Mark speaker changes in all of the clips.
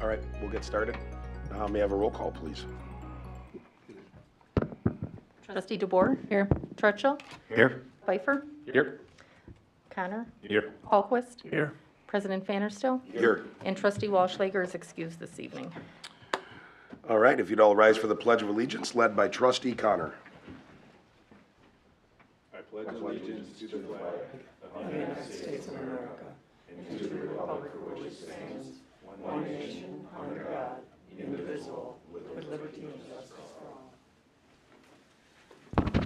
Speaker 1: All right, we'll get started. May I have a roll call, please?
Speaker 2: Trustee DeBoer? Here. Churchill?
Speaker 1: Here.
Speaker 2: Pfeiffer?
Speaker 1: Here.
Speaker 2: Connor?
Speaker 1: Here.
Speaker 2: Hallquist?
Speaker 1: Here.
Speaker 2: President Vanderstill?
Speaker 1: Here.
Speaker 2: And Trustee Walschlager is excused this evening.
Speaker 1: All right, if you'd all rise for the Pledge of Allegiance, led by Trustee Connor.
Speaker 3: I pledge allegiance to the flag of the United States of America and to the republic for which it stands, one nation, under God, indivisible, with liberty and justice for all.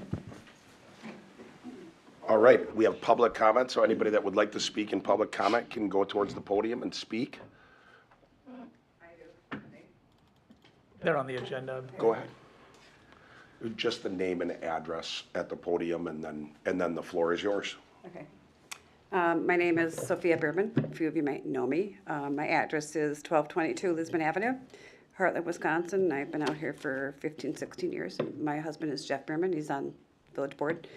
Speaker 1: All right, we have public comment, so anybody that would like to speak in public comment can go towards the podium and speak.
Speaker 4: They're on the agenda.
Speaker 1: Go ahead. Just the name and address at the podium, and then the floor is yours.
Speaker 5: Okay. My name is Sophia Berman. A few of you might know me. My address is 1222 Lisbon Avenue, Hartland, Wisconsin. I've been out here for 15, 16 years. My husband is Jeff Berman. He's on village board.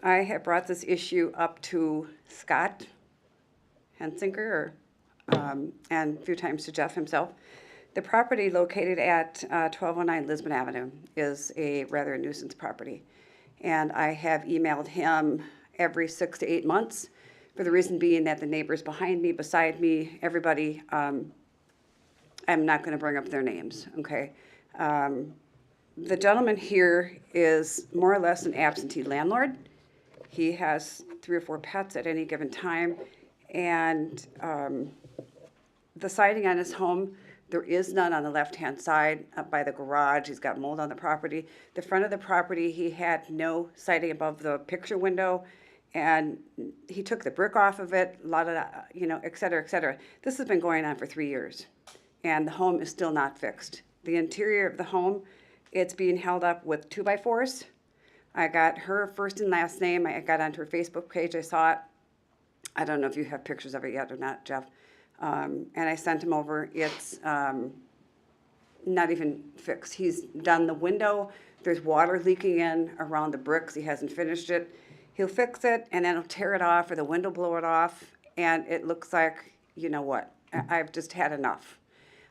Speaker 5: I have brought this issue up to Scott Hensinger, and a few times to Jeff himself. The property located at 1209 Lisbon Avenue is a rather a nuisance property. And I have emailed him every 6 to 8 months, for the reason being that the neighbors behind me, beside me, everybody, I'm not going to bring up their names, okay? The gentleman here is more or less an absentee landlord. He has 3 or 4 pets at any given time, and the siding on his home, there is none on the left-hand side up by the garage. He's got mold on the property. The front of the property, he had no siding above the picture window, and he took the brick off of it, a lot of that, you know, et cetera, et cetera. This has been going on for 3 years, and the home is still not fixed. The interior of the home, it's being held up with 2x4s. I got her first and last name. I got onto her Facebook page. I saw it. I don't know if you have pictures of it yet or not, Jeff. And I sent him over. It's not even fixed. He's done the window. There's water leaking in around the bricks. He hasn't finished it. He'll fix it, and then he'll tear it off, or the window blow it off, and it looks like, you know what, I've just had enough.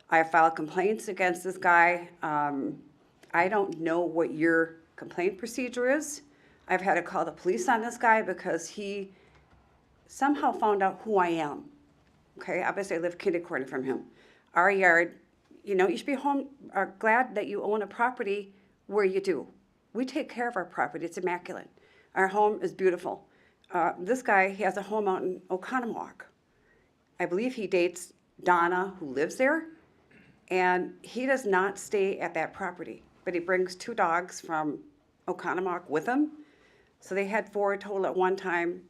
Speaker 5: I filed complaints against this guy. I don't know what your complaint procedure is. I've had to call the police on this guy because he somehow found out who I am. Okay, obviously I live kitty-corner from him. Our yard, you know, you should be glad that you own a property where you do. We take care of our property, it's immaculate. Our home is beautiful. This guy, he has a home out in Oconomowoc. I believe he dates Donna, who lives there, and he does not stay at that property, but he brings 2 dogs from Oconomowoc with him. So they had 4 total at one time.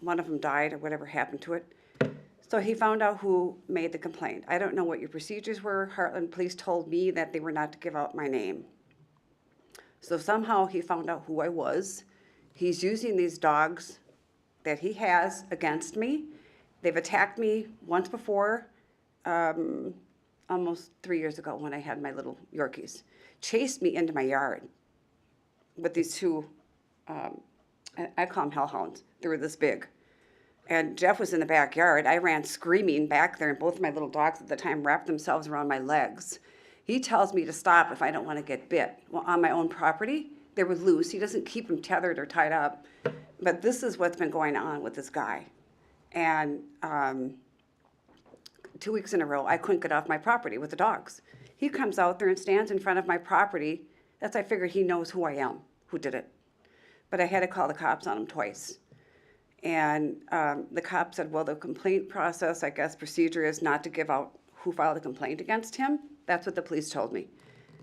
Speaker 5: One of them died or whatever happened to it. So he found out who made the complaint. I don't know what your procedures were. Hartland police told me that they were not to give out my name. So somehow he found out who I was. He's using these dogs that he has against me. They've attacked me once before, almost 3 years ago when I had my little Yorkies. Chased me into my yard with these 2, I call them hellhounds. They were this big. And Jeff was in the backyard. I ran screaming back there, and both of my little dogs at the time wrapped themselves around my legs. He tells me to stop if I don't want to get bit. Well, on my own property, they were loose. He doesn't keep them tethered or tied up. But this is what's been going on with this guy. And 2 weeks in a row, I couldn't get off my property with the dogs. He comes out there and stands in front of my property. That's, I figured he knows who I am, who did it. But I had to call the cops on him twice. And the cop said, well, the complaint process, I guess, procedure is not to give out who filed a complaint against him. That's what the police told me.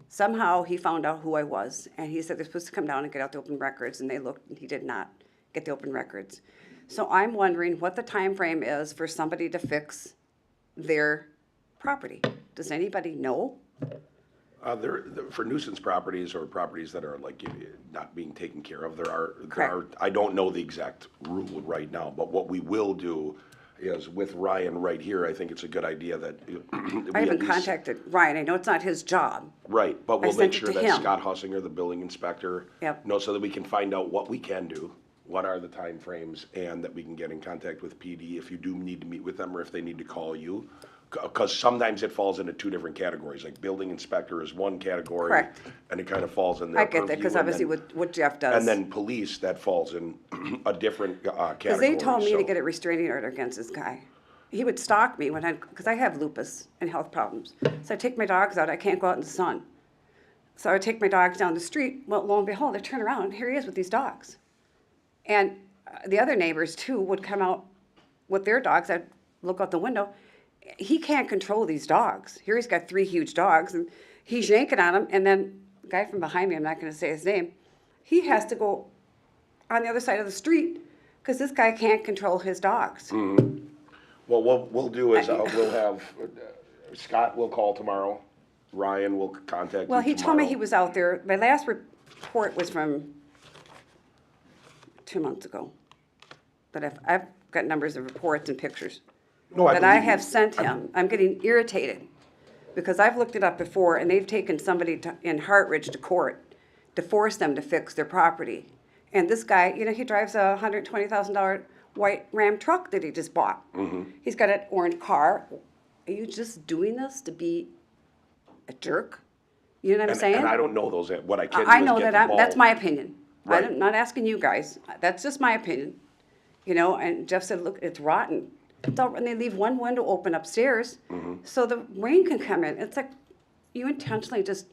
Speaker 5: Somehow he found out who I was, and he said they're supposed to come down and get out the open records, and they looked, and he did not get the open records. So I'm wondering what the time frame is for somebody to fix their property. Does anybody know?
Speaker 1: For nuisance properties or properties that are like not being taken care of, there are,
Speaker 5: Correct.
Speaker 1: I don't know the exact rule right now, but what we will do is with Ryan right here, I think it's a good idea that.
Speaker 5: I haven't contacted Ryan. I know it's not his job.
Speaker 1: Right, but we'll
Speaker 5: sent
Speaker 1: make
Speaker 5: it
Speaker 1: sure
Speaker 5: to
Speaker 1: that
Speaker 5: him.
Speaker 1: Scott Hussinger, the building inspector,
Speaker 5: Yep.
Speaker 1: knows so that we can find out what we can do, what are the timeframes, and that we can get in contact with PD if you do need to meet with them or if they need to call you. Because sometimes it falls into two different categories, like building inspector is one category.
Speaker 5: Correct.
Speaker 1: And it kind of falls in their
Speaker 5: I get that, because
Speaker 1: purview, and
Speaker 5: obviously
Speaker 1: then-
Speaker 5: what Jeff does.
Speaker 1: And then police, that falls in a different category.
Speaker 5: Because they told me to
Speaker 1: so-
Speaker 5: get a restraining order against this guy. He would stalk me because I have lupus and health problems. So I take my dogs out, I can't go out in the sun. So I would take my dogs down the street, well, lo and behold, I turn around, here he is with these dogs. And the other neighbors too would come out with their dogs, I'd look out the window. He can't control these dogs. Here he's got 3 huge dogs, and he's yanking on them, and then the guy from behind me, I'm not gonna say his name, he has to go on the other side of the street, because this guy can't control his dogs.
Speaker 1: Well, what we'll do is, we'll have, Scott will call tomorrow, Ryan will contact you
Speaker 5: Well, he told me
Speaker 1: tomorrow.
Speaker 5: he was out there, my last report was from 2 months ago. But I've got numbers of reports and pictures
Speaker 1: No,
Speaker 5: that I
Speaker 1: believe you.
Speaker 5: have sent him. I'm getting irritated, because I've looked it up before, and they've taken somebody in Hartridge to court to force them to fix their property. And this guy, you know, he drives a $120,000 white Ram truck that he just bought. He's got an orange car. Are you just doing this to be a jerk? You know what I'm
Speaker 1: And-
Speaker 5: saying?
Speaker 1: And I don't know those, what I can do
Speaker 5: I
Speaker 1: is
Speaker 5: know
Speaker 1: get
Speaker 5: that
Speaker 1: the
Speaker 5: that's
Speaker 1: ball-
Speaker 5: my opinion.
Speaker 1: Right.
Speaker 5: I'm not asking you guys. That's just my opinion. You know, and Jeff said, look, it's rotten. And they leave one window open upstairs so the rain can come in. It's like you intentionally just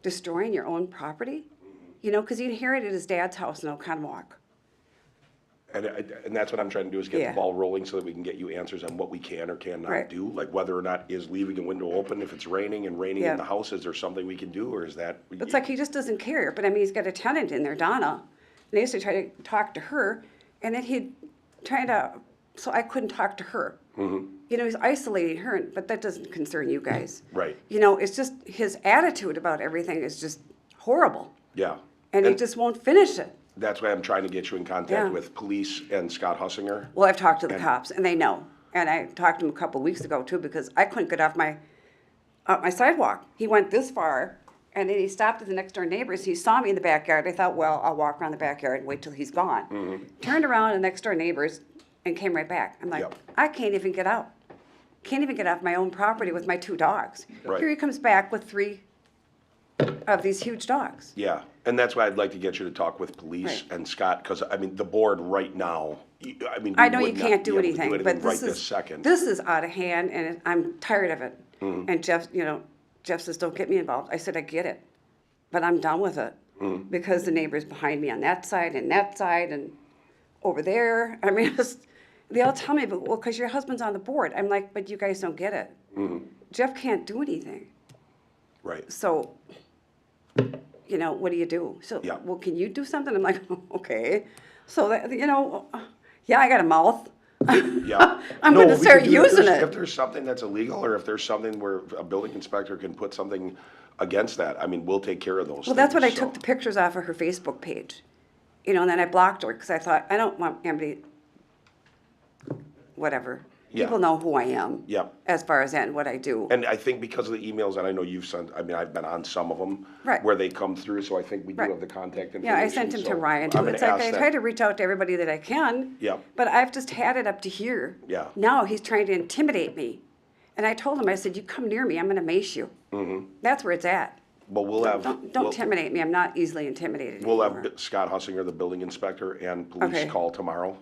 Speaker 5: destroying your own property, you know, because he inherited his dad's house in Oconomowoc.
Speaker 1: And that's what I'm trying to do, is get
Speaker 5: Yeah.
Speaker 1: the ball rolling so that we can get you answers on what we can or cannot
Speaker 5: Right.
Speaker 1: do. Like whether or not is leaving a window open if it's raining and raining
Speaker 5: Yeah.
Speaker 1: in the house, is there something we can do, or is that?
Speaker 5: It's like he just doesn't care. But I mean, he's got a tenant in there, Donna. And I used to try to talk to her, and then he'd try to, so I couldn't talk to her. You know, he's isolating her, but that doesn't concern you guys.
Speaker 1: Right.
Speaker 5: You know, it's just his attitude about everything is just horrible.
Speaker 1: Yeah.
Speaker 5: And he just won't finish it.
Speaker 1: That's why I'm trying to get you in contact
Speaker 5: Yeah.
Speaker 1: with police and Scott Hussinger.
Speaker 5: Well, I've talked to the
Speaker 1: And-
Speaker 5: cops, and they know. And I talked to him a couple of weeks ago, too, because I couldn't get off my sidewalk. He went this far, and then he stopped at the next door neighbors. He saw me in the backyard. I thought, well, I'll walk around the backyard and wait till he's gone. Turned around, and the next door neighbors, and came right back. I'm like,
Speaker 1: Yep.
Speaker 5: I can't even get out. Can't even get off my own property with my 2 dogs.
Speaker 1: Right.
Speaker 5: Here he comes back with 3 of these huge dogs.
Speaker 1: Yeah, and that's why I'd like to get you to talk with police
Speaker 5: Right.
Speaker 1: and Scott, because, I mean, the board right now, I mean.
Speaker 5: I
Speaker 1: we
Speaker 5: know you
Speaker 1: would not
Speaker 5: can't
Speaker 1: be
Speaker 5: do
Speaker 1: able to
Speaker 5: anything, but
Speaker 1: right this second.
Speaker 5: this is out of hand, and I'm tired of it.
Speaker 1: Mm-hmm.
Speaker 5: And Jeff, you know, Jeff says, don't get me involved. I said, I get it, but I'm done with it.
Speaker 1: Mm-hmm.
Speaker 5: Because the neighbors behind me on that side and over there, I mean, they all tell me, but, well, because your husband's on the board. I'm like, but you guys don't get it.
Speaker 1: Mm-hmm.
Speaker 5: Jeff can't do anything.
Speaker 1: Right,
Speaker 5: So, you know, what do you do? So,
Speaker 1: Yeah.
Speaker 5: well, can you do something? I'm like, okay. So, that, you know, yeah, I got a mouth.
Speaker 1: yeah.
Speaker 5: I'm
Speaker 1: No,
Speaker 5: gonna
Speaker 1: we
Speaker 5: start
Speaker 1: could do- if
Speaker 5: using
Speaker 1: there's-
Speaker 5: it.
Speaker 1: If there's something that's illegal, or if there's something where a building inspector can put something against that, I mean, we'll take care of those things.
Speaker 5: Well, that's what I
Speaker 1: so.
Speaker 5: took the pictures off of her Facebook page. You know, and then I blocked her because I thought, I don't want anybody, whatever.
Speaker 1: Yeah.
Speaker 5: People know who I am.
Speaker 1: Yep.
Speaker 5: As far as that and what I do.
Speaker 1: And I think because of the emails, and I know you've sent, I mean, I've been on some of them.
Speaker 5: Right.
Speaker 1: Where they come through, so I think we do
Speaker 5: Right.
Speaker 1: have the contact information.
Speaker 5: Yeah, I sent him to
Speaker 1: so
Speaker 5: Ryan
Speaker 1: I'm
Speaker 5: too.
Speaker 1: gonna
Speaker 5: It's like
Speaker 1: ask
Speaker 5: I
Speaker 1: that-
Speaker 5: try to reach out to everybody that I can.
Speaker 1: Yep.
Speaker 5: But I've just had it up to here.
Speaker 1: Yeah.
Speaker 5: Now he's trying to intimidate me. And I told him, I said, you come near me, I'm gonna mace you. That's where it's at.
Speaker 1: But we'll have.
Speaker 5: Don't
Speaker 1: we'll-
Speaker 5: intimidate me, I'm not easily intimidated
Speaker 1: We'll
Speaker 5: anymore.
Speaker 1: have Scott Hussinger, the building inspector, and police
Speaker 5: Okay.
Speaker 1: call tomorrow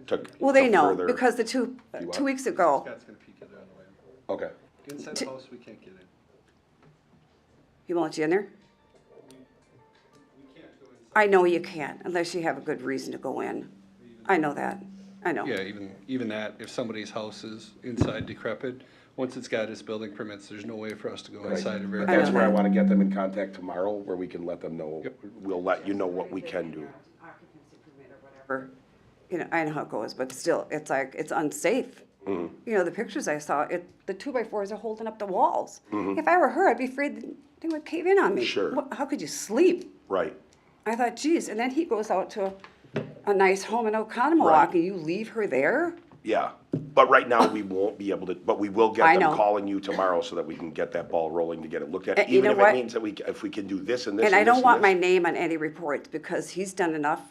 Speaker 1: to.
Speaker 5: Well, they
Speaker 1: to
Speaker 5: know,
Speaker 1: further-
Speaker 5: because the 2 weeks ago,
Speaker 3: Scott's gonna peek it on the way.
Speaker 1: Okay,
Speaker 3: Inside the house, we can't get in.
Speaker 5: he won't let you in there? I know you can't, unless you have a good reason to go in. I know that, I know.
Speaker 6: Yeah, even that, if somebody's house is inside decrepit, once it's got its building permits, there's no way for us to go inside of
Speaker 1: but
Speaker 6: it.
Speaker 1: that's
Speaker 5: know
Speaker 1: where I
Speaker 5: that.
Speaker 1: wanna get them in contact tomorrow, where we can let them know.
Speaker 6: Yep.
Speaker 1: We'll let you know what we can do.
Speaker 5: Occupancy permit or whatever. You know, I know how it goes, but still, it's like, it's unsafe.
Speaker 1: Mm-hmm.
Speaker 5: You know, the pictures I saw, the 2x4s are holding up the walls.
Speaker 1: Mm-hmm.
Speaker 5: If I were her, I'd be afraid that they would cave in on me.
Speaker 1: Sure.
Speaker 5: How could you sleep?
Speaker 1: Right,
Speaker 5: I thought, geez, and then he goes out to a nice home in Oconomowoc,
Speaker 1: Right.
Speaker 5: and you leave her there?
Speaker 1: yeah, but right now, we won't be able to, but we will
Speaker 5: I
Speaker 1: get them
Speaker 5: know.
Speaker 1: calling you tomorrow so that we can get that ball rolling to get it looked at.
Speaker 5: You
Speaker 1: Even
Speaker 5: know
Speaker 1: if
Speaker 5: what?
Speaker 1: it means that if we can do this and this
Speaker 5: And I
Speaker 1: this
Speaker 5: don't want
Speaker 1: this.
Speaker 5: my name on any reports, because he's done enough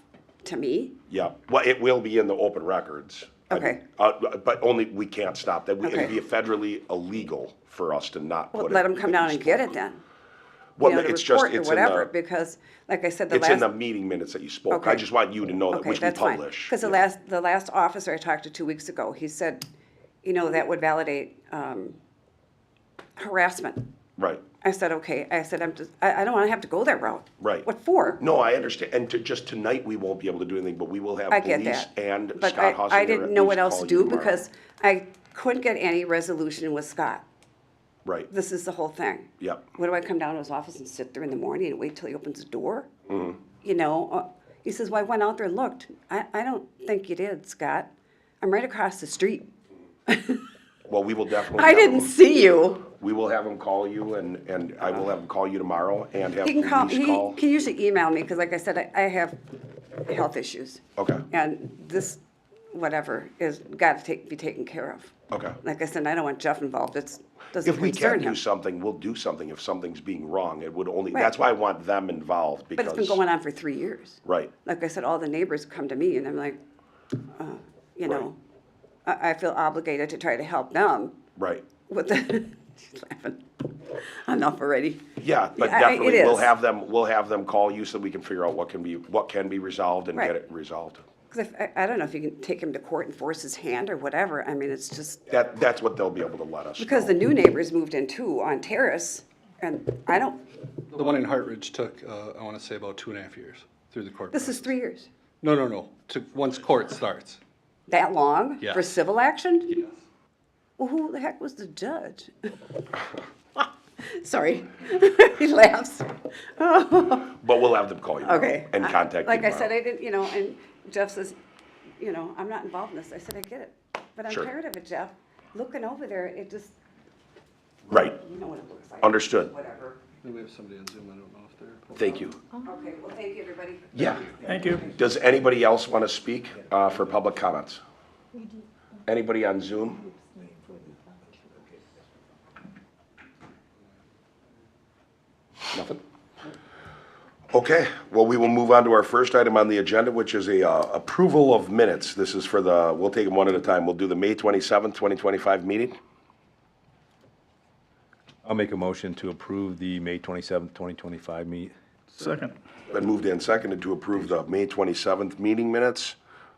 Speaker 5: to me.
Speaker 1: Yeah, well, it will be in the open records.
Speaker 5: Okay.
Speaker 1: But only, we can't stop that. It'd
Speaker 5: Okay.
Speaker 1: be federally illegal for us to not put
Speaker 5: Well,
Speaker 1: it.
Speaker 5: let them come down and get it then.
Speaker 1: Well,
Speaker 5: You know, the
Speaker 1: it's just,
Speaker 5: report or
Speaker 1: it's in
Speaker 5: whatever,
Speaker 1: the,
Speaker 5: because, like I said,
Speaker 1: it's in the meeting minutes that you spoke. I
Speaker 5: Okay.
Speaker 1: just want you to know that,
Speaker 5: Okay,
Speaker 1: which we
Speaker 5: that's fine.
Speaker 1: publish.
Speaker 5: Because
Speaker 1: Yeah.
Speaker 5: the last officer I talked to 2 weeks ago, he said, you know, that would validate harassment.
Speaker 1: Right,
Speaker 5: I said, okay. I said, I don't want to have to go that route.
Speaker 1: right.
Speaker 5: What for?
Speaker 1: No, I understand, and just tonight, we won't be able to do anything, but we will have
Speaker 5: I get
Speaker 1: police
Speaker 5: that.
Speaker 1: and
Speaker 5: But
Speaker 1: Scott Hussinger
Speaker 5: I didn't
Speaker 1: at
Speaker 5: know
Speaker 1: least
Speaker 5: what else
Speaker 1: call
Speaker 5: to
Speaker 1: you
Speaker 5: do
Speaker 1: tomorrow.
Speaker 5: because I couldn't get any resolution with Scott.
Speaker 1: Right,
Speaker 5: This is the whole thing.
Speaker 1: yep,
Speaker 5: What do I come down to his office and sit there in the morning and wait till he opens the door?
Speaker 1: Mm-hmm.
Speaker 5: You know, he says, well, I went out there and looked. I don't think you did, Scott. I'm right across the street.
Speaker 1: well, we will definitely.
Speaker 5: I
Speaker 1: have
Speaker 5: didn't
Speaker 1: him-
Speaker 5: see you.
Speaker 1: We will have him call you, and I will have him call you tomorrow, and have
Speaker 5: He can call,
Speaker 1: police
Speaker 5: he
Speaker 1: call.
Speaker 5: can usually email me, because like I said, I have health issues.
Speaker 1: Okay,
Speaker 5: And this, whatever, is got to be taken care of.
Speaker 1: okay.
Speaker 5: Like I said, I don't want Jeff involved. It doesn't
Speaker 1: If we can
Speaker 5: concern
Speaker 1: do
Speaker 5: him.
Speaker 1: something, we'll do something if something's being wrong. It would only,
Speaker 5: Right.
Speaker 1: that's why I want them involved,
Speaker 5: But
Speaker 1: because.
Speaker 5: it's been going on for 3 years.
Speaker 1: Right,
Speaker 5: Like I said, all the neighbors come to me, and I'm like, you know, I feel obligated to try to help them
Speaker 1: right.
Speaker 5: with the, she's laughing. Enough already.
Speaker 1: Yeah, but
Speaker 5: Yeah, it
Speaker 1: definitely, we'll
Speaker 5: is.
Speaker 1: have them call you so we can figure out what can be resolved and get
Speaker 5: Right.
Speaker 1: it resolved.
Speaker 5: Because I don't know if you can take him to court and force his hand or whatever. I mean, it's just,
Speaker 1: That's what they'll be able to let us know.
Speaker 5: because the new neighbors moved in too on Terrace, and I don't,
Speaker 6: The one in Hartridge took, I wanna say about 2.5 years through the court.
Speaker 5: this is
Speaker 6: process.
Speaker 5: 3 years.
Speaker 6: No, once court starts.
Speaker 5: That long?
Speaker 6: Yes.
Speaker 5: For civil action?
Speaker 6: Yes.
Speaker 5: Well, who the heck was the judge? Sorry. He laughs.
Speaker 1: But we'll have them call you tomorrow
Speaker 5: Okay.
Speaker 1: and contact you
Speaker 5: Like I said,
Speaker 1: tomorrow.
Speaker 5: I didn't, you know, and Jeff says, you know, I'm not involved in this. I said, I get it. But I'm
Speaker 1: Sure.
Speaker 5: tired of it, Jeff. Looking over there, it just,
Speaker 1: Right,
Speaker 5: you know what it looks like.
Speaker 1: Understood.
Speaker 5: Whatever.
Speaker 6: Then we have somebody on Zoom, I don't know if they're.
Speaker 1: thank you.
Speaker 5: Okay, well, thank you, everybody.
Speaker 1: Yeah.
Speaker 4: Thank you.
Speaker 1: Does anybody else want to speak for public comments? Anybody on Zoom? Nothing? Okay, well, we will move on to our first item on the agenda, which is a approval of minutes. This is for we'll take them one at a time. We'll do the May 27th, 2025 meeting.
Speaker 7: I'll make a motion to approve the May 27th, 2025 meet.
Speaker 4: Second.
Speaker 1: Been moved and seconded to approve the May 27th meeting minutes.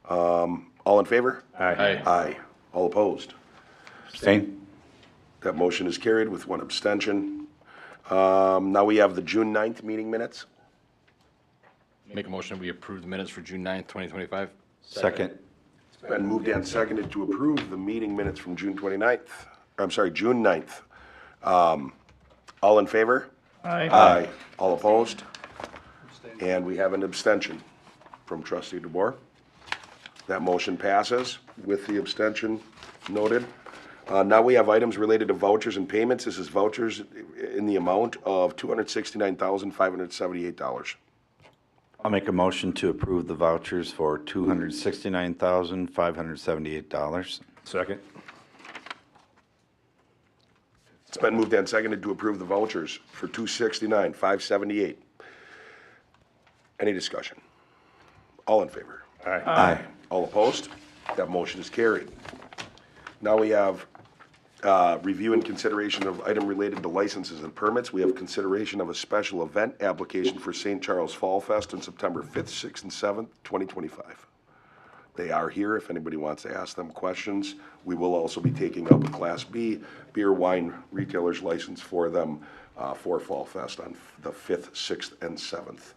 Speaker 1: All in favor?
Speaker 7: Aye.
Speaker 1: Aye. All opposed?
Speaker 7: Abstain?
Speaker 1: That motion is carried with one abstention. Now we have the June 9th meeting minutes.
Speaker 8: Make a motion, we approve the minutes for June 9th, 2025.
Speaker 7: Second.
Speaker 1: Been moved and seconded to approve the meeting minutes from June 29th, I'm sorry, June 9th. All in favor?
Speaker 4: Aye.
Speaker 1: Aye. All opposed? And we have an abstention from trustee DeBoer. That motion passes with the abstention noted. Now we have items related to vouchers and payments. This is vouchers in the amount of $269,578.
Speaker 9: I'll make a motion to approve the vouchers for $269,578.
Speaker 7: Second.
Speaker 1: It's been moved and seconded to approve the vouchers for $269,578. Any discussion? All in favor?
Speaker 9: Aye.
Speaker 1: All opposed? That motion is carried. Now we have review and consideration of item related to licenses and permits. We have consideration of a special event application for St. Charles Fall Fest on September 5th, 6th, and 7th, 2025. They are here if anybody wants to ask them questions. We will also be taking up a Class B beer wine retailer's license for them for Fall Fest on the 5th, 6th, and 7th.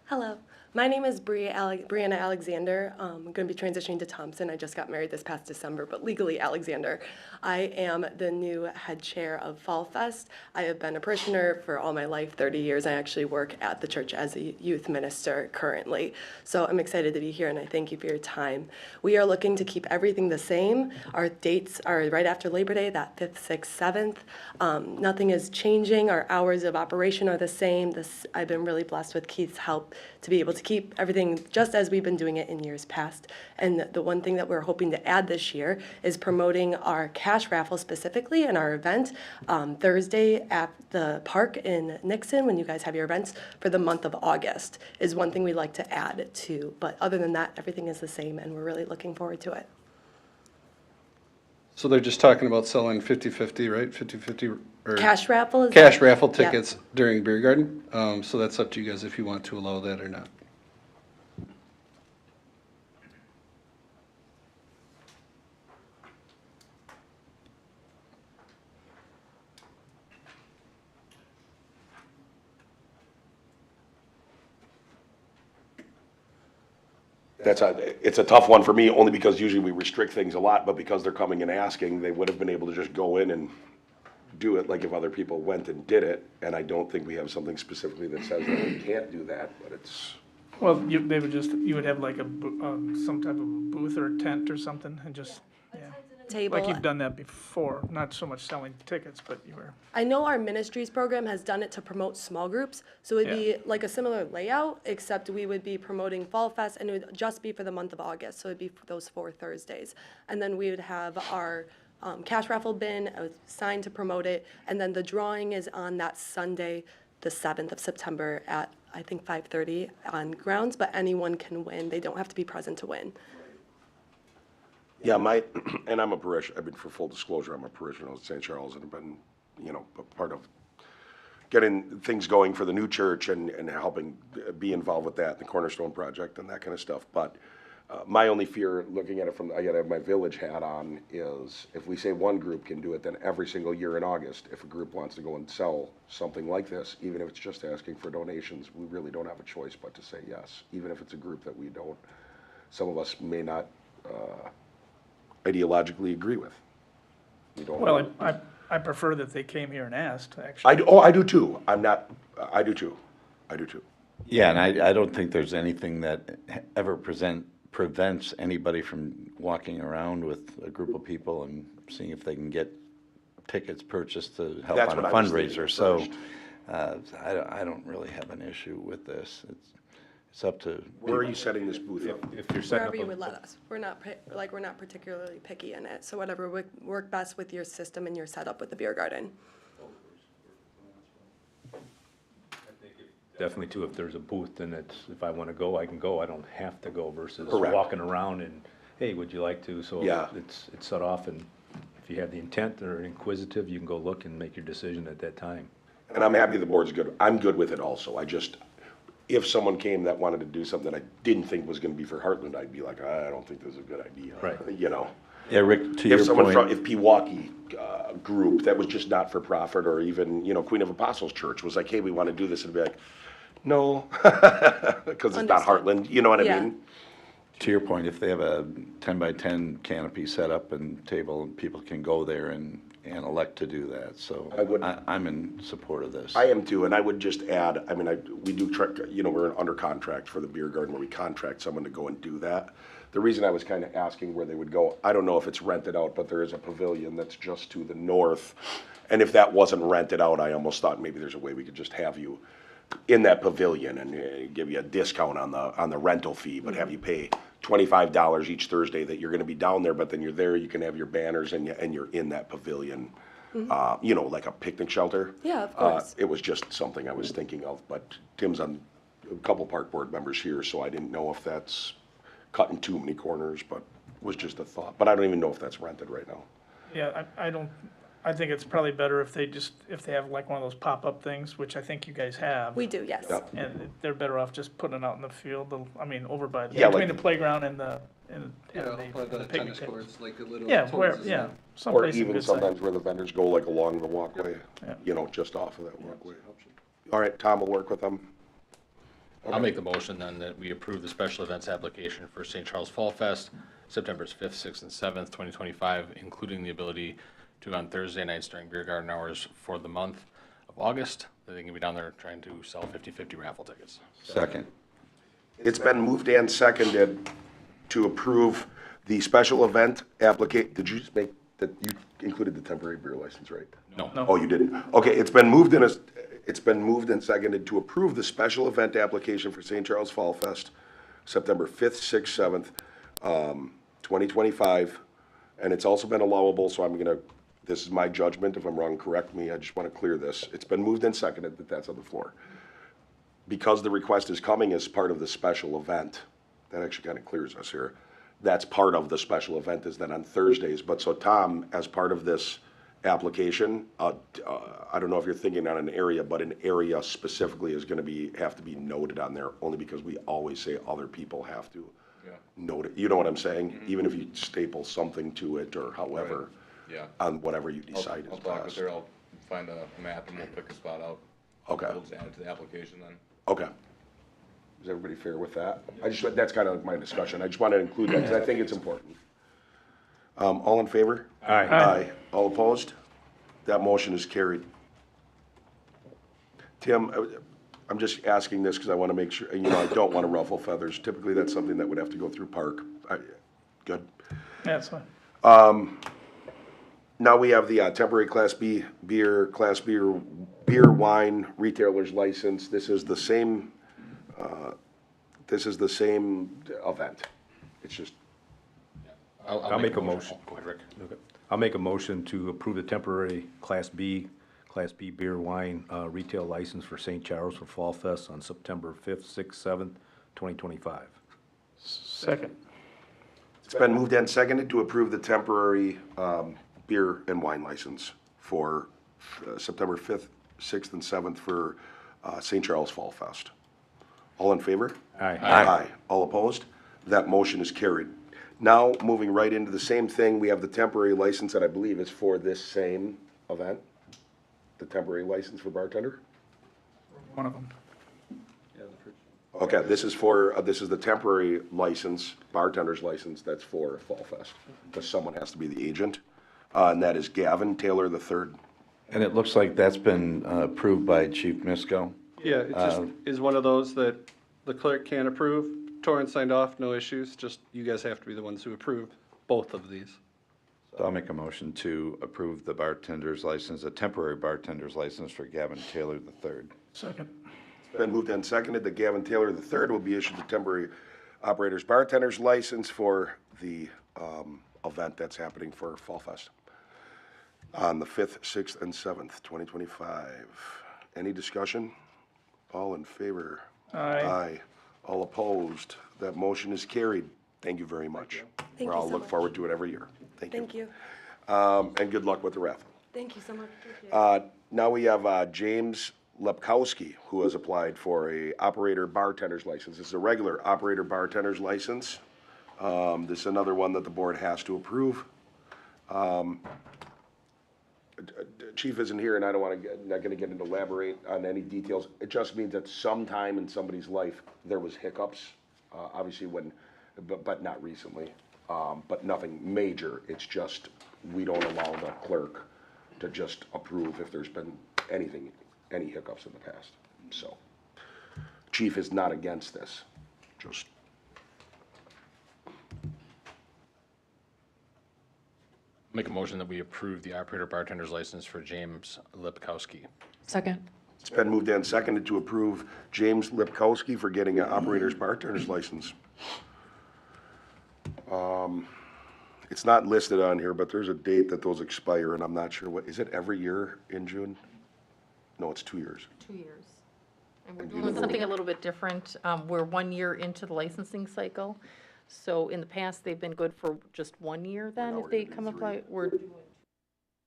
Speaker 10: Hello, my name is Brianna Alexander. I'm going to be transitioning to Thompson. I just got married this past December, but legally Alexander. I am the new head chair of Fall Fest. I have been a parishioner for all my life, 30 years. I actually work at the church as a youth minister currently. So I'm excited to be here, and I thank you for your time. We are looking to keep everything the same. Our dates are right after Labor Day, that 5th, 6th, 7th. Nothing is changing. Our hours of operation are the same. I've been really blessed with Keith's help to be able to keep everything just as we've been doing it in years past. And the one thing that we're hoping to add this year is promoting our cash raffle specifically in our event Thursday at the park in Nixon, when you guys have your events, for the month of August, is one thing we'd like to add to. But other than that, everything is the same, and we're really looking forward to it.
Speaker 6: So they're just talking about selling 50/50, right? 50/50 or
Speaker 10: Cash raffle is.
Speaker 6: cash raffle
Speaker 10: Yeah.
Speaker 6: tickets during beer garden. So that's up to you guys if you want to allow that or not.
Speaker 1: It's a tough one for me, only because usually we restrict things a lot, but because they're coming and asking, they would have been able to just go in and do it like if other people went and did it, and I don't think we have something specifically that says that we can't do that, but it's,
Speaker 4: Well, you would have like some type of a booth or a tent or something and just, yeah.
Speaker 10: Table.
Speaker 4: Like you've done that before, not so much selling tickets, but you were,
Speaker 10: I know our ministries program has done it to promote small groups, so it'd be like a similar layout, except we would be promoting Fall Fest, and it would just be for the month of August, so it'd be for those 4 Thursdays. And then we would have our cash raffle bin, a sign to promote it, and then the drawing is on that Sunday, the 7th of September at, I think, 5:30 on grounds, but anyone can win. They don't have to be present to win.
Speaker 1: yeah, and I'm a parishioner, I mean, for full disclosure, I'm a parishioner of St. Charles, and have been, a part of getting things going for the new church and helping be involved with that, the Cornerstone Project and that kind of stuff, but my only fear, looking at it from, I gotta have my village hat on, is if we say one group can do it, then every single year in August, if a group wants to go and sell something like this, even if it's just asking for donations, we really don't have a choice but to say yes, even if it's a group that we don't, some of us may not ideologically agree with. We don't.
Speaker 4: well, I prefer that they came here and asked, actually.
Speaker 1: I do too. I do too.
Speaker 9: Yeah, and I don't think there's anything that ever prevents anybody from walking around with a group of people and seeing if they can get tickets purchased to help
Speaker 1: That's
Speaker 9: on a
Speaker 1: what I was thinking
Speaker 9: fundraiser.
Speaker 1: at
Speaker 9: So
Speaker 1: first.
Speaker 9: I don't really have an issue with this. It's up to
Speaker 1: Where are you setting this booth up?
Speaker 7: If you're setting up
Speaker 10: Wherever you
Speaker 7: a,
Speaker 10: would let us. We're not particularly picky in it, so whatever would work best with your system and your setup with the beer garden.
Speaker 7: definitely too, if there's a booth, then it's, if I wanna go, I can go, I don't have to go versus
Speaker 1: Correct.
Speaker 7: walking around and, hey, would you like to? So
Speaker 1: Yeah.
Speaker 7: it's set off, and if you have the intent or inquisitive, you can go look and make your decision at that time.
Speaker 1: And I'm happy the board's good. I'm good with it also. If someone came that wanted to do something I didn't think was gonna be for Hartland, I'd be like, I don't think this is a good idea.
Speaker 7: Right.
Speaker 1: You know?
Speaker 9: Yeah, Rick, to
Speaker 1: If
Speaker 9: your
Speaker 1: someone from,
Speaker 9: point,
Speaker 1: if Pewaukee group that was just not for profit, or even, Queen of Apostles Church was like, hey, we wanna do this, it'd be like, no, because it's not
Speaker 10: Understood.
Speaker 1: Hartland, you know what I
Speaker 10: Yeah.
Speaker 1: mean?
Speaker 9: to your point, if they have a 10 by 10 canopy set up and table, people can go there and elect to do that. So
Speaker 1: I would-
Speaker 9: I'm in support of this.
Speaker 1: I am too, and I would just add, I mean, we do try, we're under contract for the beer garden where we contract someone to go and do that. The reason I was kind of asking where they would go, I don't know if it's rented out, but there is a pavilion that's just to the north. And if that wasn't rented out, I almost thought maybe there's a way we could just have you in that pavilion and give you a discount on the rental fee, but have you pay $25 each Thursday that you're gonna be down there, but then you're there, you can have your banners and you're in that pavilion. Like a picnic shelter.
Speaker 10: Yeah, of course.
Speaker 1: It was just something I was thinking of, but Tim's on a couple park board members here, so I didn't know if that's cutting too many corners, but it was just a thought. But I don't even know if that's rented right now.
Speaker 4: Yeah, I think it's probably better if they have like one of those pop-up things, which I think you guys have.
Speaker 10: We do, yes.
Speaker 1: Yeah.
Speaker 4: And they're better off just putting it out in the field, over by,
Speaker 1: Yeah,
Speaker 4: between
Speaker 1: like-
Speaker 4: the playground and the
Speaker 6: Or the
Speaker 4: picnic
Speaker 6: tennis
Speaker 4: tables.
Speaker 6: courts, like a little.
Speaker 4: Yeah,
Speaker 6: towards the-
Speaker 4: Or
Speaker 1: Or
Speaker 4: someplace in
Speaker 1: even
Speaker 4: good sight.
Speaker 1: sometimes where the vendors go like along the walkway, just off of that walkway. All right, Tom will work with them.
Speaker 8: I'll make the motion then that we approve the special events application for St. Charles Fall Fest, September 5th, 6th, and 7th, 2025, including the ability to on Thursday nights during beer garden hours for the month of August. They can be down there trying to sell 50/50 raffle tickets.
Speaker 9: Second.
Speaker 1: It's been moved and seconded to approve the special event did you just make, that you included the temporary beer license, right?
Speaker 8: No.
Speaker 1: Oh, you didn't? Okay, it's been moved It's been moved and seconded to approve the special event application for St. Charles Fall Fest, September 5th, 6th, 7th, 2025. And it's also been allowable, so this is my judgment. If I'm wrong, correct me. I just want to clear this. It's been moved and seconded that that's on the floor. Because the request is coming as part of the special event, that actually kind of clears us here. That's part of the special event is then on Thursdays. But so Tom, as part of this application, I don't know if you're thinking on an area, but an area specifically is going to have to be noted on there only because we always say other people have to note it. You know what I'm saying? Even if you staple something to it or however,
Speaker 11: Yeah.
Speaker 1: on whatever you decide
Speaker 11: I'll
Speaker 1: is
Speaker 11: talk with
Speaker 1: best.
Speaker 11: her, I'll find a map and we'll pick a spot out.
Speaker 1: Okay.
Speaker 11: We'll just add it to the application then.
Speaker 1: Okay. Is everybody fair with that? That's kind of my discussion. I just want to include that because I think it's important. All in favor?
Speaker 7: Aye.
Speaker 1: Aye. All opposed? That motion is carried. Tim, I'm just asking this because I want to make sure, I don't want to ruffle feathers. Typically, that's something that would have to go through Park. Good.
Speaker 4: Yeah, that's fine.
Speaker 1: Now we have the temporary Class B beer, wine retailer's license. This is the same event. It's just,
Speaker 7: I'll make a motion.
Speaker 8: Go ahead, Rick.
Speaker 7: Okay. I'll make a motion to approve the temporary Class B beer wine retail license for St. Charles for Fall Fest on September 5th, 6th, 7th, 2025.
Speaker 4: Second.
Speaker 1: it's been moved and seconded to approve the temporary beer and wine license for September 5th, 6th, and 7th for St. Charles Fall Fest. All in favor?
Speaker 7: Aye.
Speaker 1: Aye. All opposed? That motion is carried. Now, moving right into the same thing, we have the temporary license that I believe is for this same event. The temporary license for bartender?
Speaker 4: One of them.
Speaker 1: Okay, this is the temporary license, bartender's license, that's for Fall Fest. Because someone has to be the agent, and that is Gavin Taylor III.
Speaker 9: And it looks like that's been approved by Chief Misko.
Speaker 6: Yeah, it just is one of those that the clerk can't approve. Torrance signed off, no issues, just you guys have to be the ones who approve both of these.
Speaker 9: So I'll make a motion to approve the bartender's license, a temporary bartender's license for Gavin Taylor III.
Speaker 4: Second.
Speaker 1: Been moved and seconded that Gavin Taylor III will be issued the temporary operator's bartender's license for the event that's happening for Fall Fest on the 5th, 6th, and 7th, 2025. Any discussion? All in favor?
Speaker 4: Aye.
Speaker 1: All opposed? That motion is carried. Thank you very much.
Speaker 10: Thank
Speaker 1: We'll
Speaker 10: you
Speaker 1: all
Speaker 10: so
Speaker 1: look
Speaker 10: much.
Speaker 1: forward to it every year. Thank you.
Speaker 10: Thank you.
Speaker 1: And good luck with the raffle.
Speaker 10: Thank you so much. Appreciate it.
Speaker 1: Now we have James Lepkowski, who has applied for a operator bartender's license. This is a regular operator bartender's license. This is another one that the board has to approve. Chief isn't here, and I don't want to not going to get into elaborate on any details. It just means that sometime in somebody's life there was hiccups, obviously but not recently, but nothing major. It's just we don't allow the clerk to just approve if there's been any hiccups in the past. So, Chief is not against this. Just
Speaker 8: Make a motion that we approve the operator bartender's license for James Lepkowski.
Speaker 3: Second.
Speaker 1: it's been moved and seconded to approve James Lepkowski for getting an operator's bartender's license. It's not listed on here, but there's a date that those expire, and I'm not sure what, is it every year in June? No, it's 2 years.
Speaker 2: 2 years. And we're doing something a little bit different. We're 1 year into the licensing cycle. So in the past, they've been good for just 1 year then,
Speaker 1: Now
Speaker 2: if
Speaker 1: we're
Speaker 2: they
Speaker 1: gonna do
Speaker 2: come
Speaker 1: 3.
Speaker 2: apply,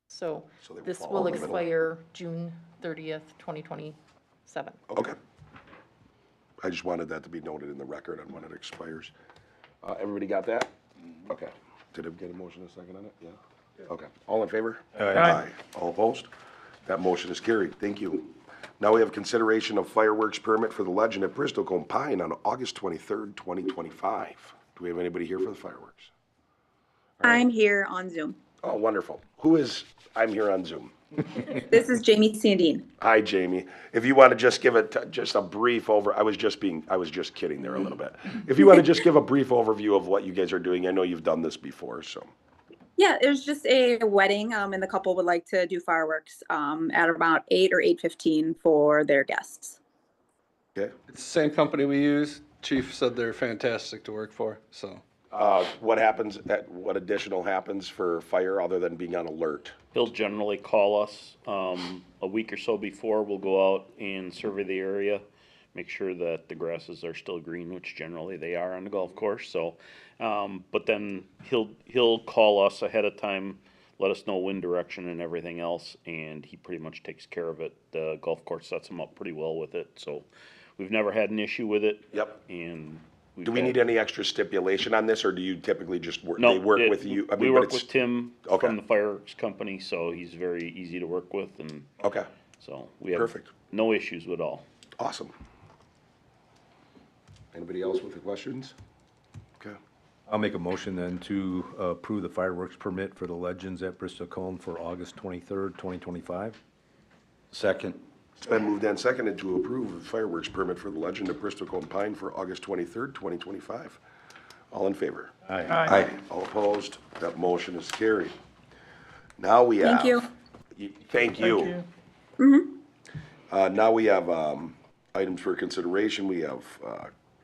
Speaker 2: so
Speaker 1: So they will
Speaker 2: this
Speaker 1: fall
Speaker 2: will
Speaker 1: in the middle.
Speaker 2: expire June 30th, 2027.
Speaker 1: Okay. I just wanted that to be noted in the record on when it expires. Everybody got that? Okay. Did I get a motion and a second on it? Yeah? Okay. All in favor?
Speaker 4: Aye.
Speaker 1: All opposed? That motion is carried. Thank you. Now we have consideration of fireworks permit for the Legend at Bristlecone Pine on August 23rd, 2025. Do we have anybody here for the fireworks?
Speaker 12: I'm here on Zoom.
Speaker 1: Oh, wonderful. Who is, I'm here on Zoom.
Speaker 12: This is Jamie Sandine.
Speaker 1: Hi, Jamie. If you want to just give it just a brief I was just kidding there a little bit. If you want to just give a brief overview of what you guys are doing, I know you've done this before, so.
Speaker 12: Yeah, it was just a wedding, and the couple would like to do fireworks at about 8 or 8:15 for their guests.
Speaker 1: Okay.
Speaker 6: It's the same company we use. Chief said they're fantastic to work for, so.
Speaker 1: What additional happens for fire other than being on alert?
Speaker 13: He'll generally call us a week or so before. We'll go out and survey the area, make sure that the grasses are still green, which generally they are on the golf course. So, but then he'll call us ahead of time, let us know wind direction and everything else, and he pretty much takes care of it. The golf course sets him up pretty well with it, so we've never had an issue with it.
Speaker 1: Yep.
Speaker 13: And
Speaker 1: Do we need any extra stipulation on this, or do you typically just work,
Speaker 13: No,
Speaker 1: they work with you? I mean,
Speaker 13: we
Speaker 1: but
Speaker 13: work
Speaker 1: it's-
Speaker 13: with Tim
Speaker 1: Okay.
Speaker 13: from the fireworks company, so he's very easy to work with, and
Speaker 1: Okay,
Speaker 13: so we have
Speaker 1: Perfect.
Speaker 13: no issues with all.
Speaker 1: awesome. Anybody else with the questions? Okay.
Speaker 7: I'll make a motion then to approve the fireworks permit for the Legends at Bristlecone for August 23rd, 2025.
Speaker 9: Second.
Speaker 1: It's been moved and seconded to approve the fireworks permit for the Legend of Bristlecone Pine for August 23rd, 2025. All in favor?
Speaker 7: Aye.
Speaker 1: Aye. All opposed? That motion is carried. Now we have.
Speaker 12: Thank you.
Speaker 1: Thank you. Now we have items for consideration. We have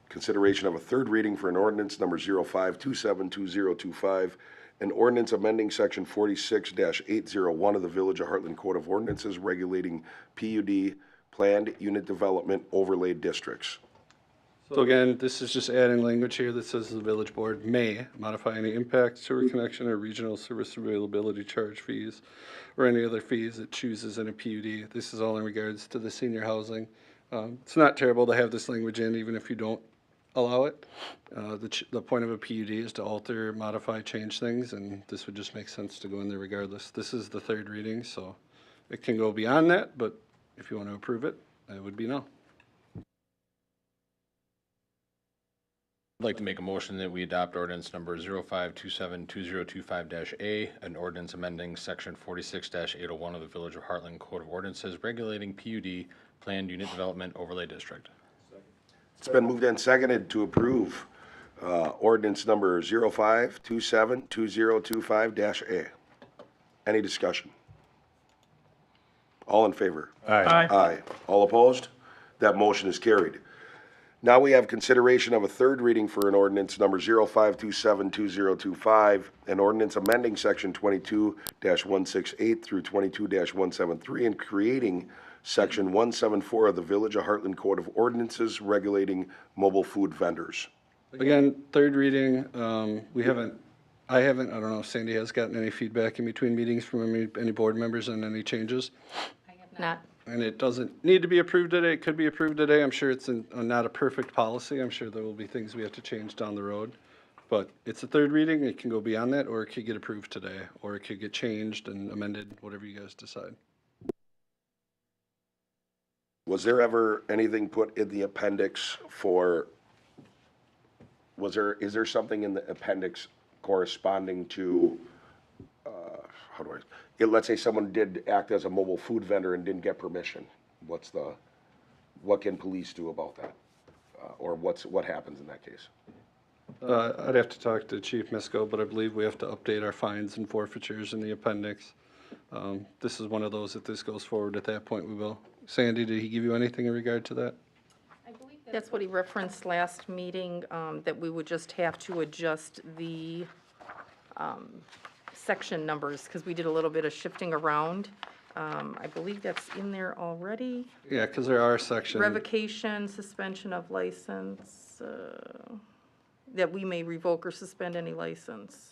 Speaker 1: consideration of a third reading for an ordinance number 05272025, an ordinance amending section 46-801 of the Village of Hartland Code of Ordinances regulating PUD, Planned Unit Development Overlay Districts.
Speaker 6: So again, this is just adding language here that says the village board may modify any impact, sewer connection, or regional service availability charge fees, or any other fees it chooses in a PUD. This is all in regards to the senior housing. It's not terrible to have this language in, even if you don't allow it. The point of a PUD is to alter, modify, change things, and this would just make sense to go in there regardless. This is the third reading, so it can go beyond that, but if you want to approve it, it would be no.
Speaker 8: I'd like to make a motion that we adopt ordinance number 05272025-A, an ordinance amending section 46-801 of the Village of Hartland Code of Ordinances regulating PUD, Planned Unit Development Overlay District.
Speaker 1: It's been moved and seconded to approve ordinance number 05272025-A. Any discussion? All in favor?
Speaker 7: Aye.
Speaker 1: Aye. All opposed? That motion is carried. Now we have consideration of a third reading for an ordinance number 05272025, an ordinance amending section 22-168 through 22-173 and creating section 174 of the Village of Hartland Code of Ordinances regulating mobile food vendors.
Speaker 6: Again, third reading, I don't know if Sandy has gotten any feedback in between meetings from any board members on any changes.
Speaker 2: Not,
Speaker 6: And it doesn't need to be approved today. It could be approved today. I'm sure it's not a perfect policy. I'm sure there will be things we have to change down the road. But it's a third reading. It can go beyond that, or it could get approved today, or it could get changed and amended, whatever you guys decide.
Speaker 1: Was there ever anything put in the appendix for, is there something in the appendix corresponding to, let's say someone did act as a mobile food vendor and didn't get permission. What can police do about that? Or what happens in that case?
Speaker 6: I'd have to talk to Chief Misko, but I believe we have to update our fines and forfeitures in the appendix. This is one of those, if this goes forward at that point, we will. Sandy, did he give you anything in regard to that?
Speaker 2: I believe that's what he referenced last meeting, that we would just have to adjust the section numbers, because we did a little bit of shifting around. I believe that's in there already.
Speaker 6: Yeah, because there are sections.
Speaker 2: Revocation, suspension of license, that we may revoke or suspend any license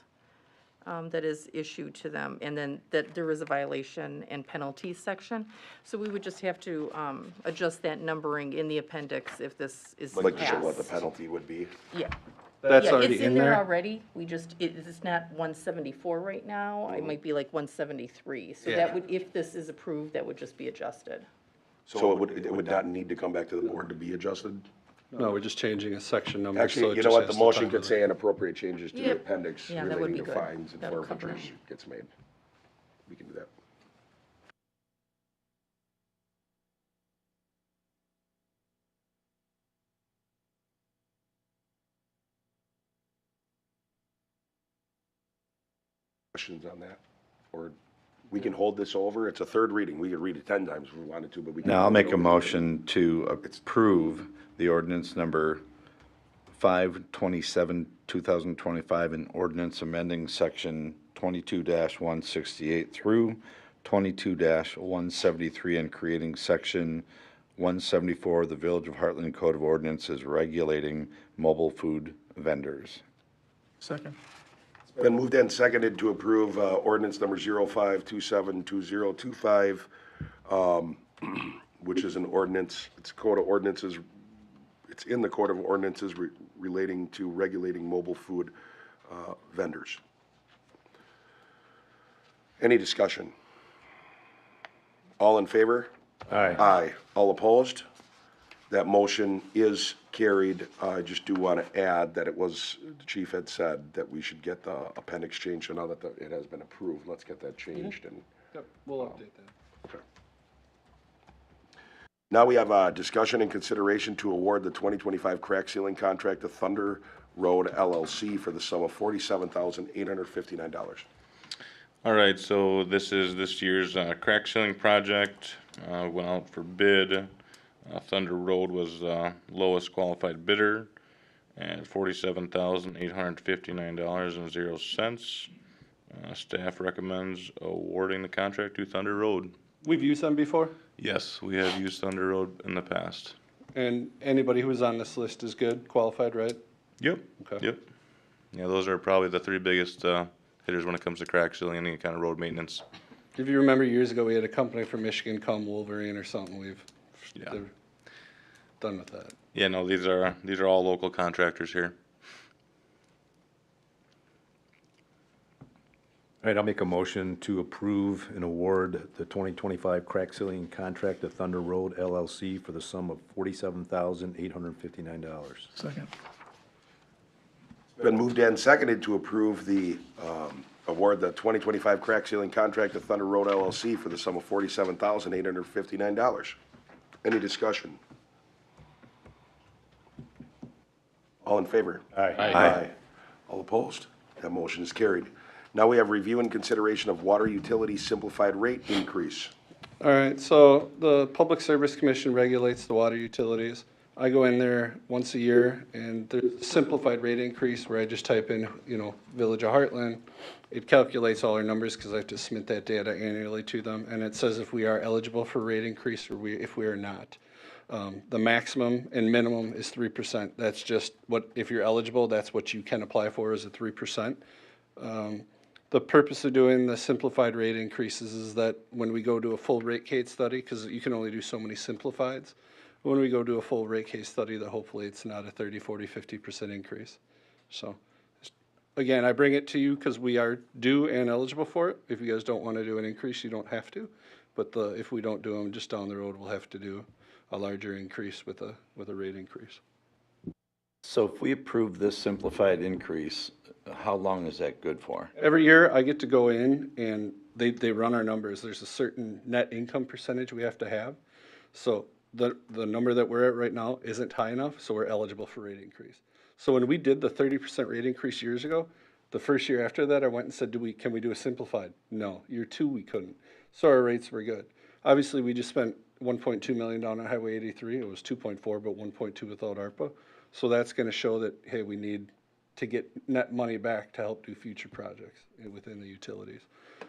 Speaker 2: that is issued to them, and then that there is a violation and penalties section. So we would just have to adjust that numbering in the appendix if this is
Speaker 1: Like to show what the
Speaker 2: passed.
Speaker 1: penalty would be?
Speaker 2: Yeah.
Speaker 6: That's
Speaker 2: Yeah,
Speaker 6: already
Speaker 2: it's in there already. We just, it's not 174 right now. It might be like 173. So
Speaker 6: Yeah.
Speaker 2: that would, if this is approved, that would just be adjusted.
Speaker 1: So it would not need to come back to the board to be adjusted?
Speaker 6: No, we're just changing a section number. so
Speaker 1: Actually,
Speaker 6: it
Speaker 1: you know
Speaker 6: just
Speaker 1: what, the
Speaker 6: has to
Speaker 1: motion
Speaker 6: tie
Speaker 1: could
Speaker 6: to
Speaker 1: say an appropriate changes to the
Speaker 2: Yep.
Speaker 1: appendix
Speaker 2: Yeah, that would
Speaker 1: relating
Speaker 2: be
Speaker 1: to
Speaker 2: good.
Speaker 1: fines and
Speaker 2: That'll cover
Speaker 1: forfeitures
Speaker 2: it.
Speaker 1: gets made. We can do that. questions on that? Or we can hold this over, it's a third reading, we could read it 10 times if we wanted to, but we can.
Speaker 9: Now, I'll
Speaker 1: hold it
Speaker 9: make a
Speaker 1: over.
Speaker 9: motion to approve the ordinance number 527, 2025, an ordinance amending section 22-168 through 22-173 and creating section 174 of the Village of Hartland Code of Ordinances regulating mobile food vendors.
Speaker 4: Second.
Speaker 1: Been moved and seconded to approve ordinance number 05272025, which is an ordinance, it's Code of Ordinances, it's in the Code of Ordinances relating to regulating mobile food vendors. Any discussion? All in favor?
Speaker 7: Aye.
Speaker 1: Aye. All opposed? That motion is carried. I just do want to add that it was, the chief had said that we should get the appendix changed, so now that it has been approved, let's get that changed and.
Speaker 6: Yep, we'll update that.
Speaker 1: Okay. Now we have a discussion and consideration to award the 2025 crack sealing contract to Thunder Road LLC for the sum of $47,859.
Speaker 11: All right, so this is this year's crack sealing project. Went out for bid. Thunder Road was lowest qualified bidder at $47,859.00. Staff recommends awarding the contract to Thunder Road.
Speaker 6: We've used them before,
Speaker 11: Yes, we have used Thunder Road in the past.
Speaker 6: and anybody who's on this list is good, qualified, right?
Speaker 11: Yep.
Speaker 6: Okay.
Speaker 11: Yep. Yeah, those are probably the three biggest hitters when it comes to crack sealing and any kind of road maintenance.
Speaker 6: If you remember years ago, we had a company from Michigan called Wolverine or something.
Speaker 11: Yeah.
Speaker 6: They're done with that.
Speaker 11: Yeah, no, these are all local contractors here.
Speaker 7: All right, I'll make a motion to approve and award the 2025 crack sealing contract to Thunder Road LLC for the sum of $47,859.
Speaker 4: Second.
Speaker 1: Been moved and seconded to approve the, award the 2025 crack sealing contract to Thunder Road LLC for the sum of $47,859. Any discussion? All in favor?
Speaker 7: Aye.
Speaker 1: Aye. All opposed? That motion is carried. Now we have review and consideration of water utility simplified rate increase.
Speaker 6: All right, so the Public Service Commission regulates the water utilities. I go in there once a year, and there's a simplified rate increase where I just type in, Village of Hartland. It calculates all our numbers because I have to submit that data annually to them, and it says if we are eligible for rate increase or if we are not. The maximum and minimum is 3%. That's just if you're eligible, that's what you can apply for is a 3%. The purpose of doing the simplified rate increases is that when we go to a full rate case study, because you can only do so many simplifieds, when we go to a full rate case study, that hopefully it's not a 30, 40, 50% increase. So, again, I bring it to you because we are due and eligible for it. If you guys don't want to do an increase, you don't have to. But if we don't do them, just down the road, we'll have to do a larger increase with a rate increase.
Speaker 9: So if we approve this simplified increase, how long is that good for?
Speaker 6: Every year I get to go in and they run our numbers. There's a certain net income percentage we have to have. So the number that we're at right now isn't high enough, so we're eligible for rate increase. So when we did the 30% rate increase years ago, the first year after that I went and said, can we do a simplified? No. Year 2 we couldn't. So our rates were good. Obviously we just spent $1.2 million down on Highway 83. It was 2.4, but 1.2 without ARPA. So that's going to show that, hey, we need to get net money back to help do future projects within the utilities.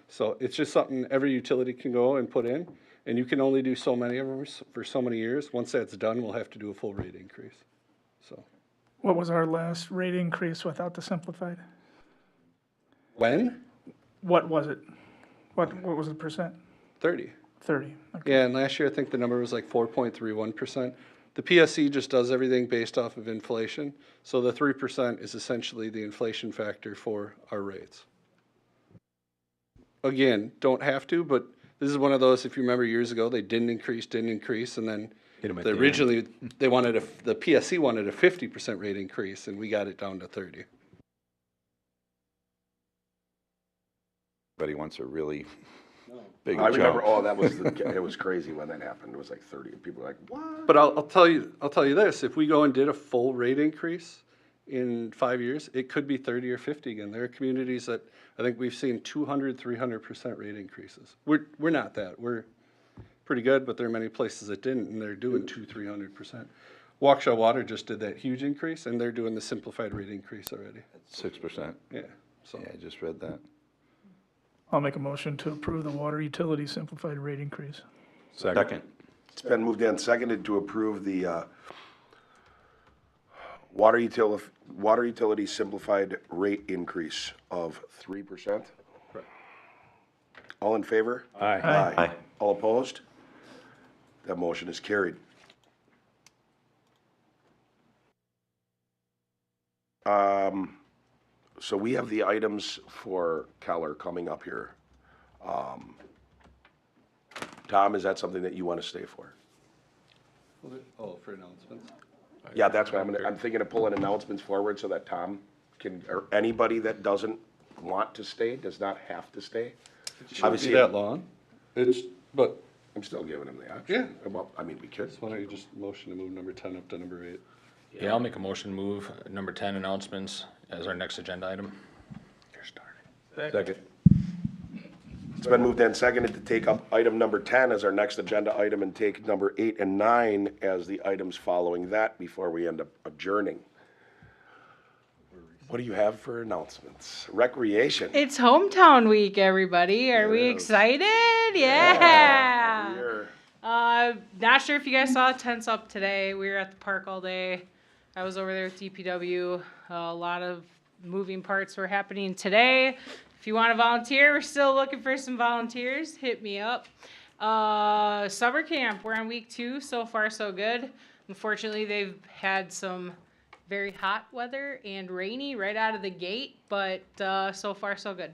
Speaker 6: So it's just something every utility can go and put in, and you can only do so many of them for so many years. Once that's done, we'll have to do a full rate increase. So
Speaker 4: What was our last rate increase without the simplified?
Speaker 6: when?
Speaker 4: What was it? What was the percent?
Speaker 6: 30.
Speaker 4: 30. Okay.
Speaker 6: Yeah, and last year I think the number was like 4.31%. The PSC just does everything based off of inflation, so the 3% is essentially the inflation factor for our rates. Again, don't have to, but this is one of those, if you remember years ago, they didn't increase, and then originally they wanted the PSC wanted a 50% rate increase, and we got it down to 30.
Speaker 9: Everybody wants a really big
Speaker 1: I
Speaker 9: jump.
Speaker 1: remember, it was crazy when that happened. It was like 30, and people were like, what?
Speaker 6: But I'll tell you this, if we go and did a full rate increase, in 5 years, it could be 30 or 50 again. There are communities that I think we've seen 200, 300% rate increases. We're not that. We're pretty good, but there are many places that didn't, and they're doing 200-300%. Waukesha Water just did that huge increase, and they're doing the simplified rate increase already.
Speaker 9: 6%.
Speaker 6: Yeah, so.
Speaker 9: Yeah, I just read that.
Speaker 4: I'll make a motion to approve the water utility simplified rate increase.
Speaker 9: Second.
Speaker 1: It's been moved and seconded to approve the water utility simplified rate increase of 3%. All in favor?
Speaker 7: Aye.
Speaker 1: Aye. All opposed? That motion is carried. So we have the items for Keller coming up here. Tom, is that something that you want to stay for?
Speaker 6: Oh, for announcements?
Speaker 1: Yeah, that's what I'm thinking of pulling announcements forward so that Tom can, or anybody that doesn't want to stay, does not have to stay.
Speaker 6: Shouldn't be that long. But.
Speaker 1: I'm still giving him the option.
Speaker 6: Yeah.
Speaker 1: Well, I mean, we could.
Speaker 6: Why don't you just motion to move number 10 up to number 8?
Speaker 8: Yeah, I'll make a motion to move number 10 announcements as our next agenda item.
Speaker 7: Second.
Speaker 1: It's been moved and seconded to take up item number 10 as our next agenda item and take number 8 and 9 as the items following that before we end up adjourning. What do you have for announcements? Recreation.
Speaker 14: It's hometown week, everybody. Are we excited? Yeah. Not sure if you guys saw tents up today. We were at the park all day. I was over there with DPW. A lot of moving parts were happening today. If you want to volunteer, we're still looking for some volunteers. Hit me up. Summer camp. We're on week 2. So far, so good. Unfortunately, they've had some very hot weather and rainy right out of the gate, but so far so good.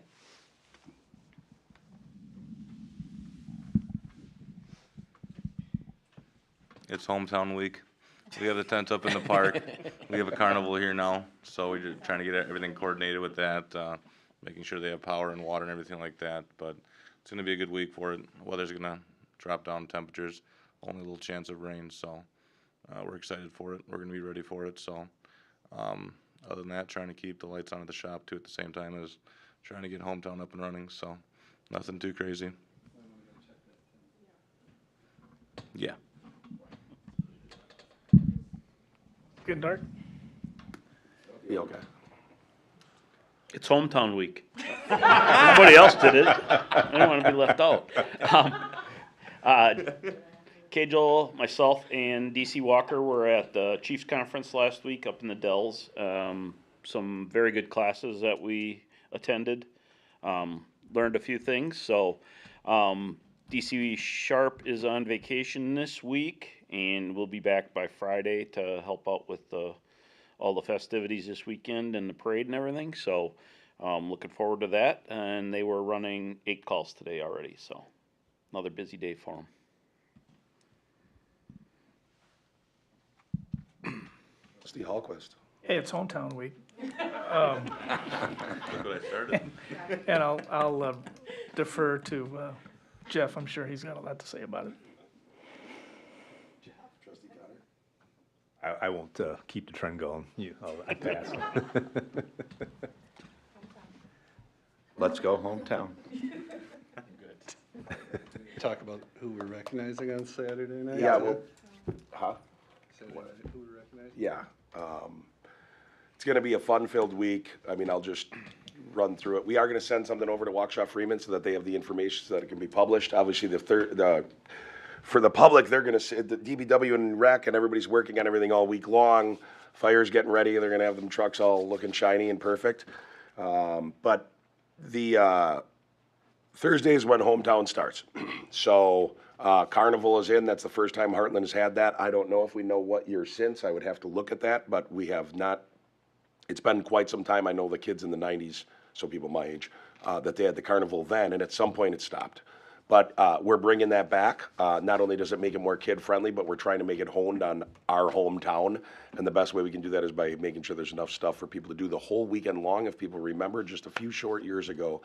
Speaker 11: It's hometown week. We have the tent up in the park. We have a carnival here now, so we're just trying to get everything coordinated with that, making sure they have power and water and everything like that. But it's gonna be a good week for it. Weather's gonna drop down temperatures, only a little chance of rain, so we're excited for it. We're gonna be ready for it, so. Other than that, trying to keep the lights on at the shop too at the same time as trying to get hometown up and running, so nothing too crazy. Yeah.
Speaker 4: Getting dark?
Speaker 1: Be okay.
Speaker 13: It's hometown week. Everybody else did it. I don't want to be left out. K. Joel, myself, and DC Walker were at the Chiefs Conference last week up in the Dells. Some very good classes that we attended. Learned a few things. So DC Sharp is on vacation this week, and we'll be back by Friday to help out with all the festivities this weekend and the parade and everything. So looking forward to that. And they were running 8 calls today already. So another busy day for them.
Speaker 1: Trustee Hallquist.
Speaker 4: Hey, it's hometown week.
Speaker 11: Look what I started.
Speaker 4: And I'll defer to Jeff. I'm sure he's got a lot to say about it.
Speaker 1: Trustee Connor.
Speaker 7: I won't keep the trend going. I pass.
Speaker 9: Let's go hometown.
Speaker 6: Talk about who we're recognizing on Saturday night?
Speaker 1: Yeah, well, huh?
Speaker 6: Saturday night, who we're recognizing?
Speaker 1: Yeah. It's gonna be a fun-filled week. I mean, I'll just run through it. We are gonna send something over to Waukesha Freeman so that they have the information so that it can be published. Obviously, for the public, they're gonna see, the DPW and rec and everybody's working on everything all week long. Fire's getting ready. They're gonna have them trucks all looking shiny and perfect. But the Thursday is when hometown starts. So Carnival is in. That's the first time Hartland has had that. I don't know if we know what year since. I would have to look at that, but we have not. It's been quite some time. I know the kids in the 90s, so people my age, that they had the Carnival then, and at some point it stopped. But we're bringing that back. Not only does it make it more kid-friendly, but we're trying to make it honed on our hometown. And the best way we can do that is by making sure there's enough stuff for people to do the whole weekend long. If people remember, just a few short years ago,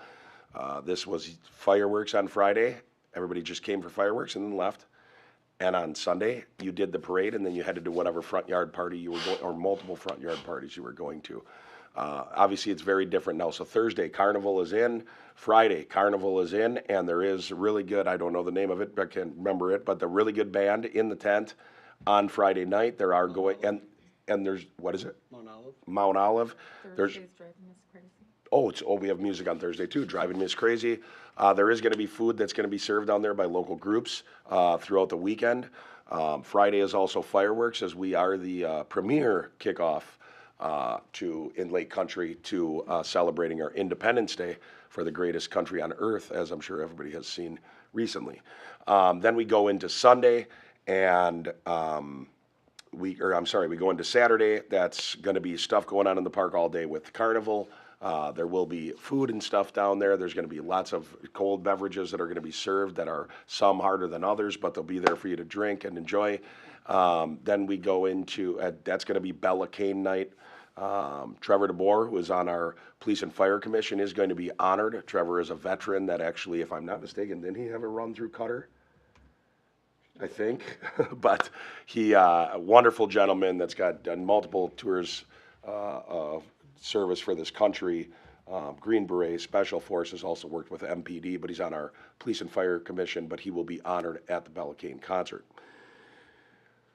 Speaker 1: this was fireworks on Friday. Everybody just came for fireworks and then left. and on Sunday, you did the parade, and then you headed to whatever front yard party you were going, or multiple front yard parties you were going to. Obviously, it's very different now. So Thursday, Carnival is in. Friday, Carnival is in, and there is really good, I don't know the name of it, I can't remember it, but the really good band in the tent on Friday night. There are going, and there's, what is it?
Speaker 6: Mount Olive.
Speaker 1: Mount Olive. There's,
Speaker 2: Thursday's driving us crazy.
Speaker 1: we have music on Thursday too, Driving Me Crazy. There is gonna be food that's gonna be served down there by local groups, throughout the weekend. Friday is also fireworks, as we are the, premier kickoff, in Lake Country to, celebrating our Independence Day for the greatest country on earth, as I'm sure everybody has seen recently. Then we go into Sunday, and, we go into Saturday. That's gonna be stuff going on in the park all day with Carnival. There will be food and stuff down there. There's going to be lots of cold beverages that are going to be served that are some harder than others, but they'll be there for you to drink and enjoy. Then we go into, that's going to be Bristlecone night. Trevor DeBoer, who is on our Police and Fire Commission, is going to be honored. Trevor is a veteran that actually, if I'm not mistaken, didn't he have a run through Cutter? I think. But he, a wonderful gentleman that's done multiple tours of service for this country. Green Beret, Special Forces, also worked with MPD, but he's on our Police and Fire Commission, but he will be honored at the Bristlecone concert.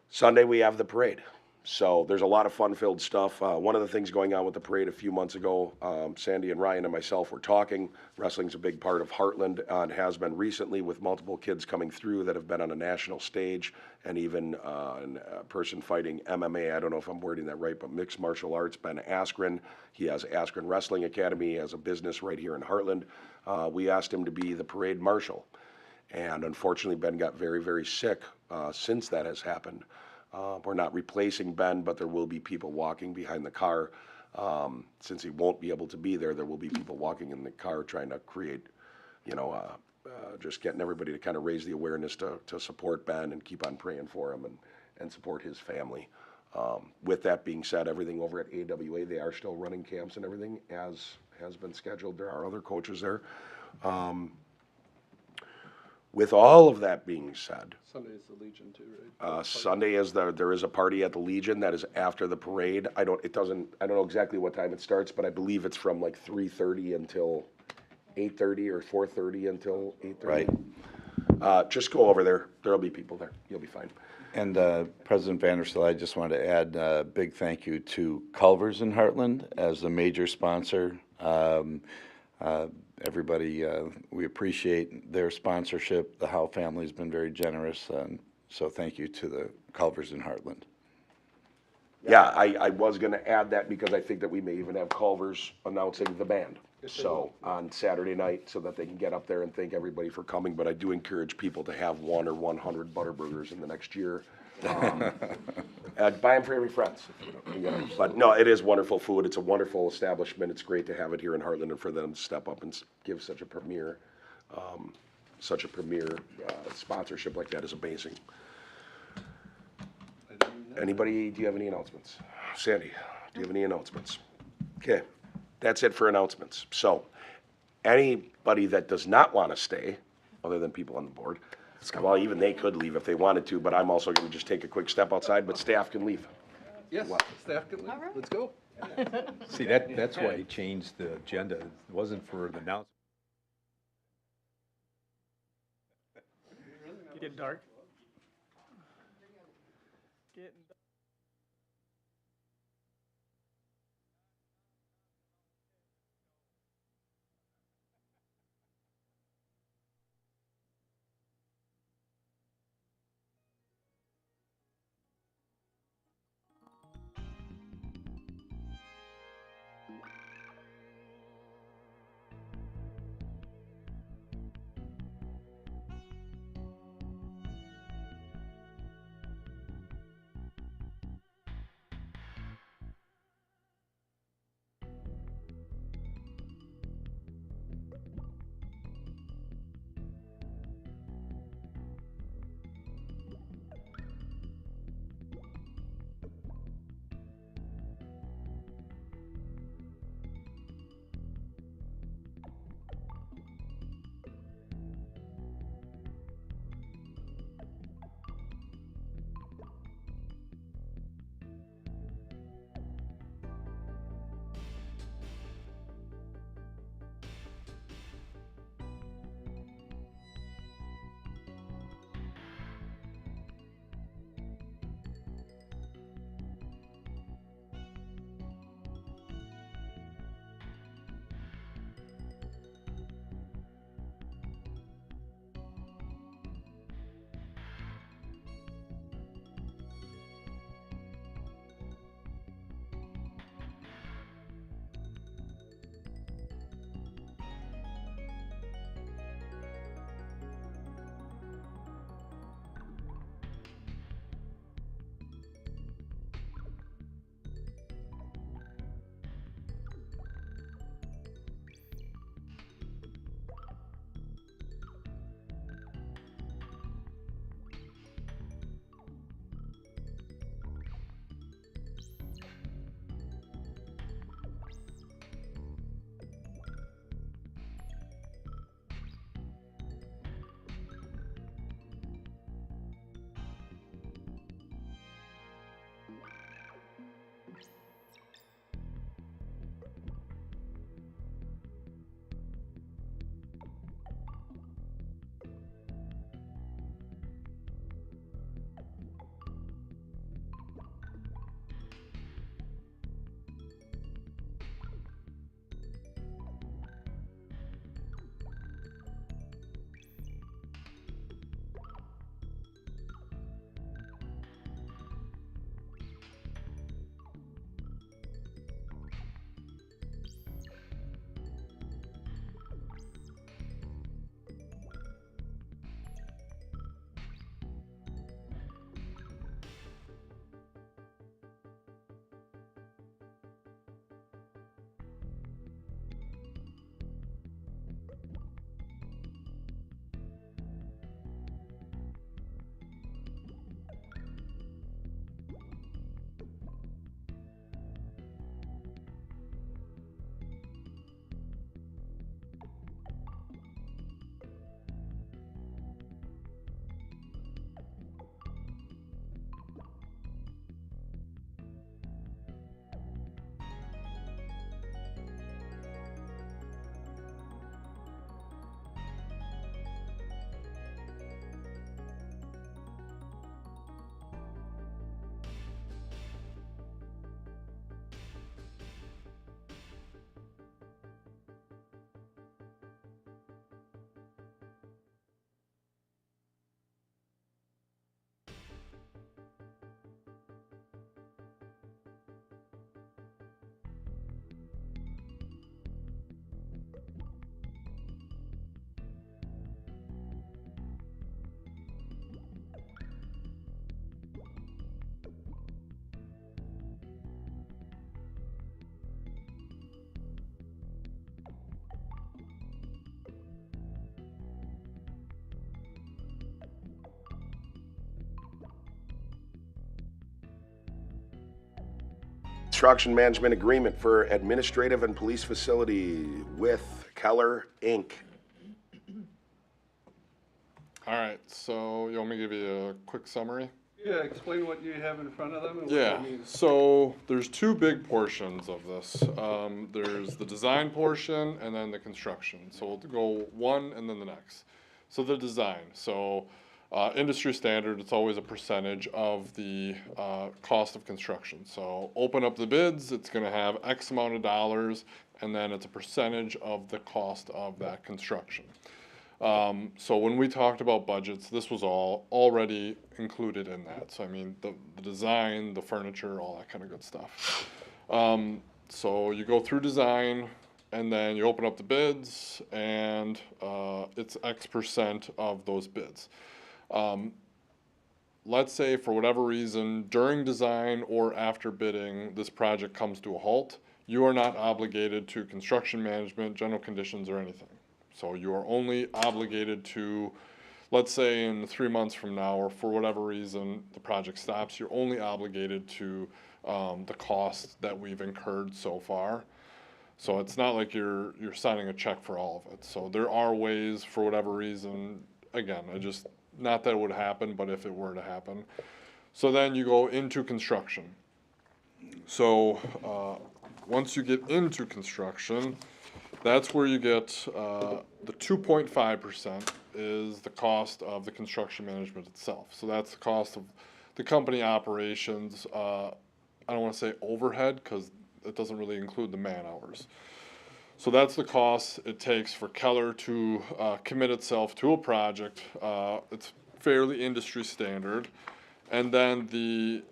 Speaker 1: Sunday, we have the parade. So there's a lot of fun-filled stuff. One of the things going on with the parade a few months ago, Sandy and Ryan and myself were talking. Wrestling's a big part of Hartland and has been recently, with multiple kids coming through that have been on a national stage, and even a person fighting MMA. I don't know if I'm wording that right, but mixed martial arts. Ben Askren, he has Askren Wrestling Academy, has a business right here in Hartland. We asked him to be the parade marshal, and unfortunately Ben got very, very sick since that has happened. We're not replacing Ben, but there will be people walking behind the car. Since he won't be able to be there, there will be people walking in the car trying to create, just getting everybody to kind of raise the awareness to support Ben and keep on praying for him and support his family. With that being said, everything over at AWA, they are still running camps and everything as has been scheduled. There are other coaches there. With all of that being said,
Speaker 6: Sunday is the Legion too, right?
Speaker 1: Sunday is there is a party at the Legion that is after the parade. I don't know exactly what time it starts, but I believe it's from like 3:30 until 8:30 or 4:30 until 8:30. Right. Just go over there. There'll be people there. You'll be fine.
Speaker 9: And President Vanderstel, I just want to add a big thank you to Culver's in Hartland as a major sponsor. Everybody, we appreciate their sponsorship. The Howe family's been very generous, so thank you to the Culvers in Hartland.
Speaker 1: Yeah, I was going to add that because I think that we may even have Culvers announcing the band. So on Saturday night, so that they can get up there and thank everybody for coming. But I do encourage people to have 1 or 100 Butterburgers in the next year. Buy them for every friends. But no, it is wonderful food. It's a wonderful establishment. It's great to have it here in Hartland, and for them to step up and give such a premier sponsorship like that is amazing. Anybody, do you have any announcements? Sandy, do you have any announcements? Okay, that's it for announcements. So anybody that does not want to stay, other than people on the board, well, even they could leave if they wanted to, but I'm also going to just take a quick step outside, but staff can leave.
Speaker 6: Yes, staff can leave.
Speaker 14: All right.
Speaker 6: Let's go.
Speaker 7: See, that's why he changed the agenda. It wasn't for the announcement.
Speaker 4: Get dark. Getting dark.
Speaker 1: construction management agreement for administrative and police facility with Keller Inc.
Speaker 15: All right, so you want me to give you a quick summary?
Speaker 6: Yeah, explain what you have in front of them and what
Speaker 15: Yeah,
Speaker 6: that means.
Speaker 15: so there's two big portions of this. There's the design portion and then the construction. So we'll go one and then the next. So the design, so industry standard, it's always a percentage of the cost of construction. So open up the bids, it's gonna have X amount of dollars, and then it's a percentage of the cost of that construction. So when we talked about budgets, this was all already included in that. So I mean, the design, the furniture, all that kind of good stuff. So you go through design, and then you open up the bids, and it's X% of those bids. Let's say for whatever reason, during design or after bidding, this project comes to a halt, you are not obligated to construction management, general conditions, or anything. So you are only obligated to, let's say in 3 months from now, or for whatever reason, the project stops, you're only obligated to the cost that we've incurred so far. So it's not like you're signing a check for all of it. So there are ways, for whatever reason, again, not that it would happen, but if it were to happen. So then you go into construction. So once you get into construction, that's where you get the 2.5% is the cost of the construction management itself. So that's the cost of the company operations. I don't want to say overhead because it doesn't really include the man hours. So that's the cost it takes for Keller to commit itself to a project. It's fairly industry standard. And then the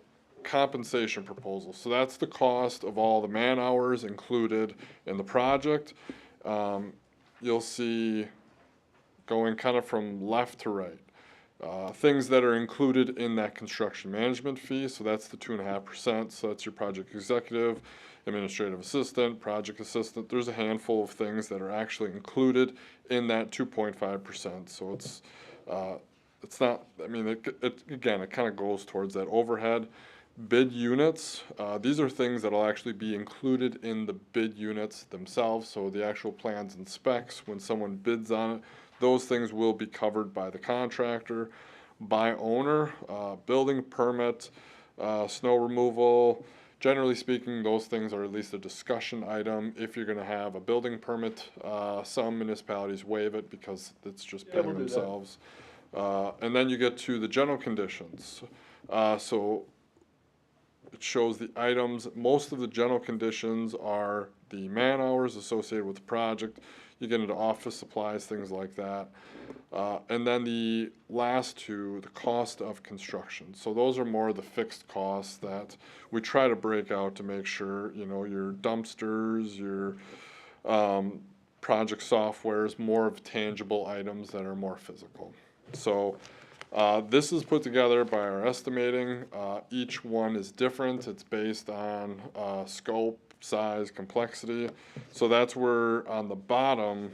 Speaker 15: compensation proposal. So that's the cost of all the man hours included in the project. You'll see going kind of from left to right. Things that are included in that construction management fee, so that's the 2.5%, so that's your project executive, administrative assistant, project assistant. There's a handful of things that are actually included in that 2.5%, so it's not, I mean, it kind of goes towards that overhead. Bid units, these are things that will actually be included in the bid units themselves, so the actual plans and specs, when someone bids on it, those things will be covered by the contractor, by owner, building permit, snow removal. Generally speaking, those things are at least a discussion item. If you're going to have a building permit, some municipalities waive it because it's just paying themselves. And then you get to the general conditions. So it shows the items. Most of the general conditions are the man hours associated with the project. You get into office supplies, things like that. And then the last two, the cost of construction. So those are more the fixed costs that we try to break out to make sure, you know, your dumpsters, your project software is more of tangible items that are more physical. So this is put together by our estimating. Each one is different. It's based on scope, size, complexity. So that's where on the bottom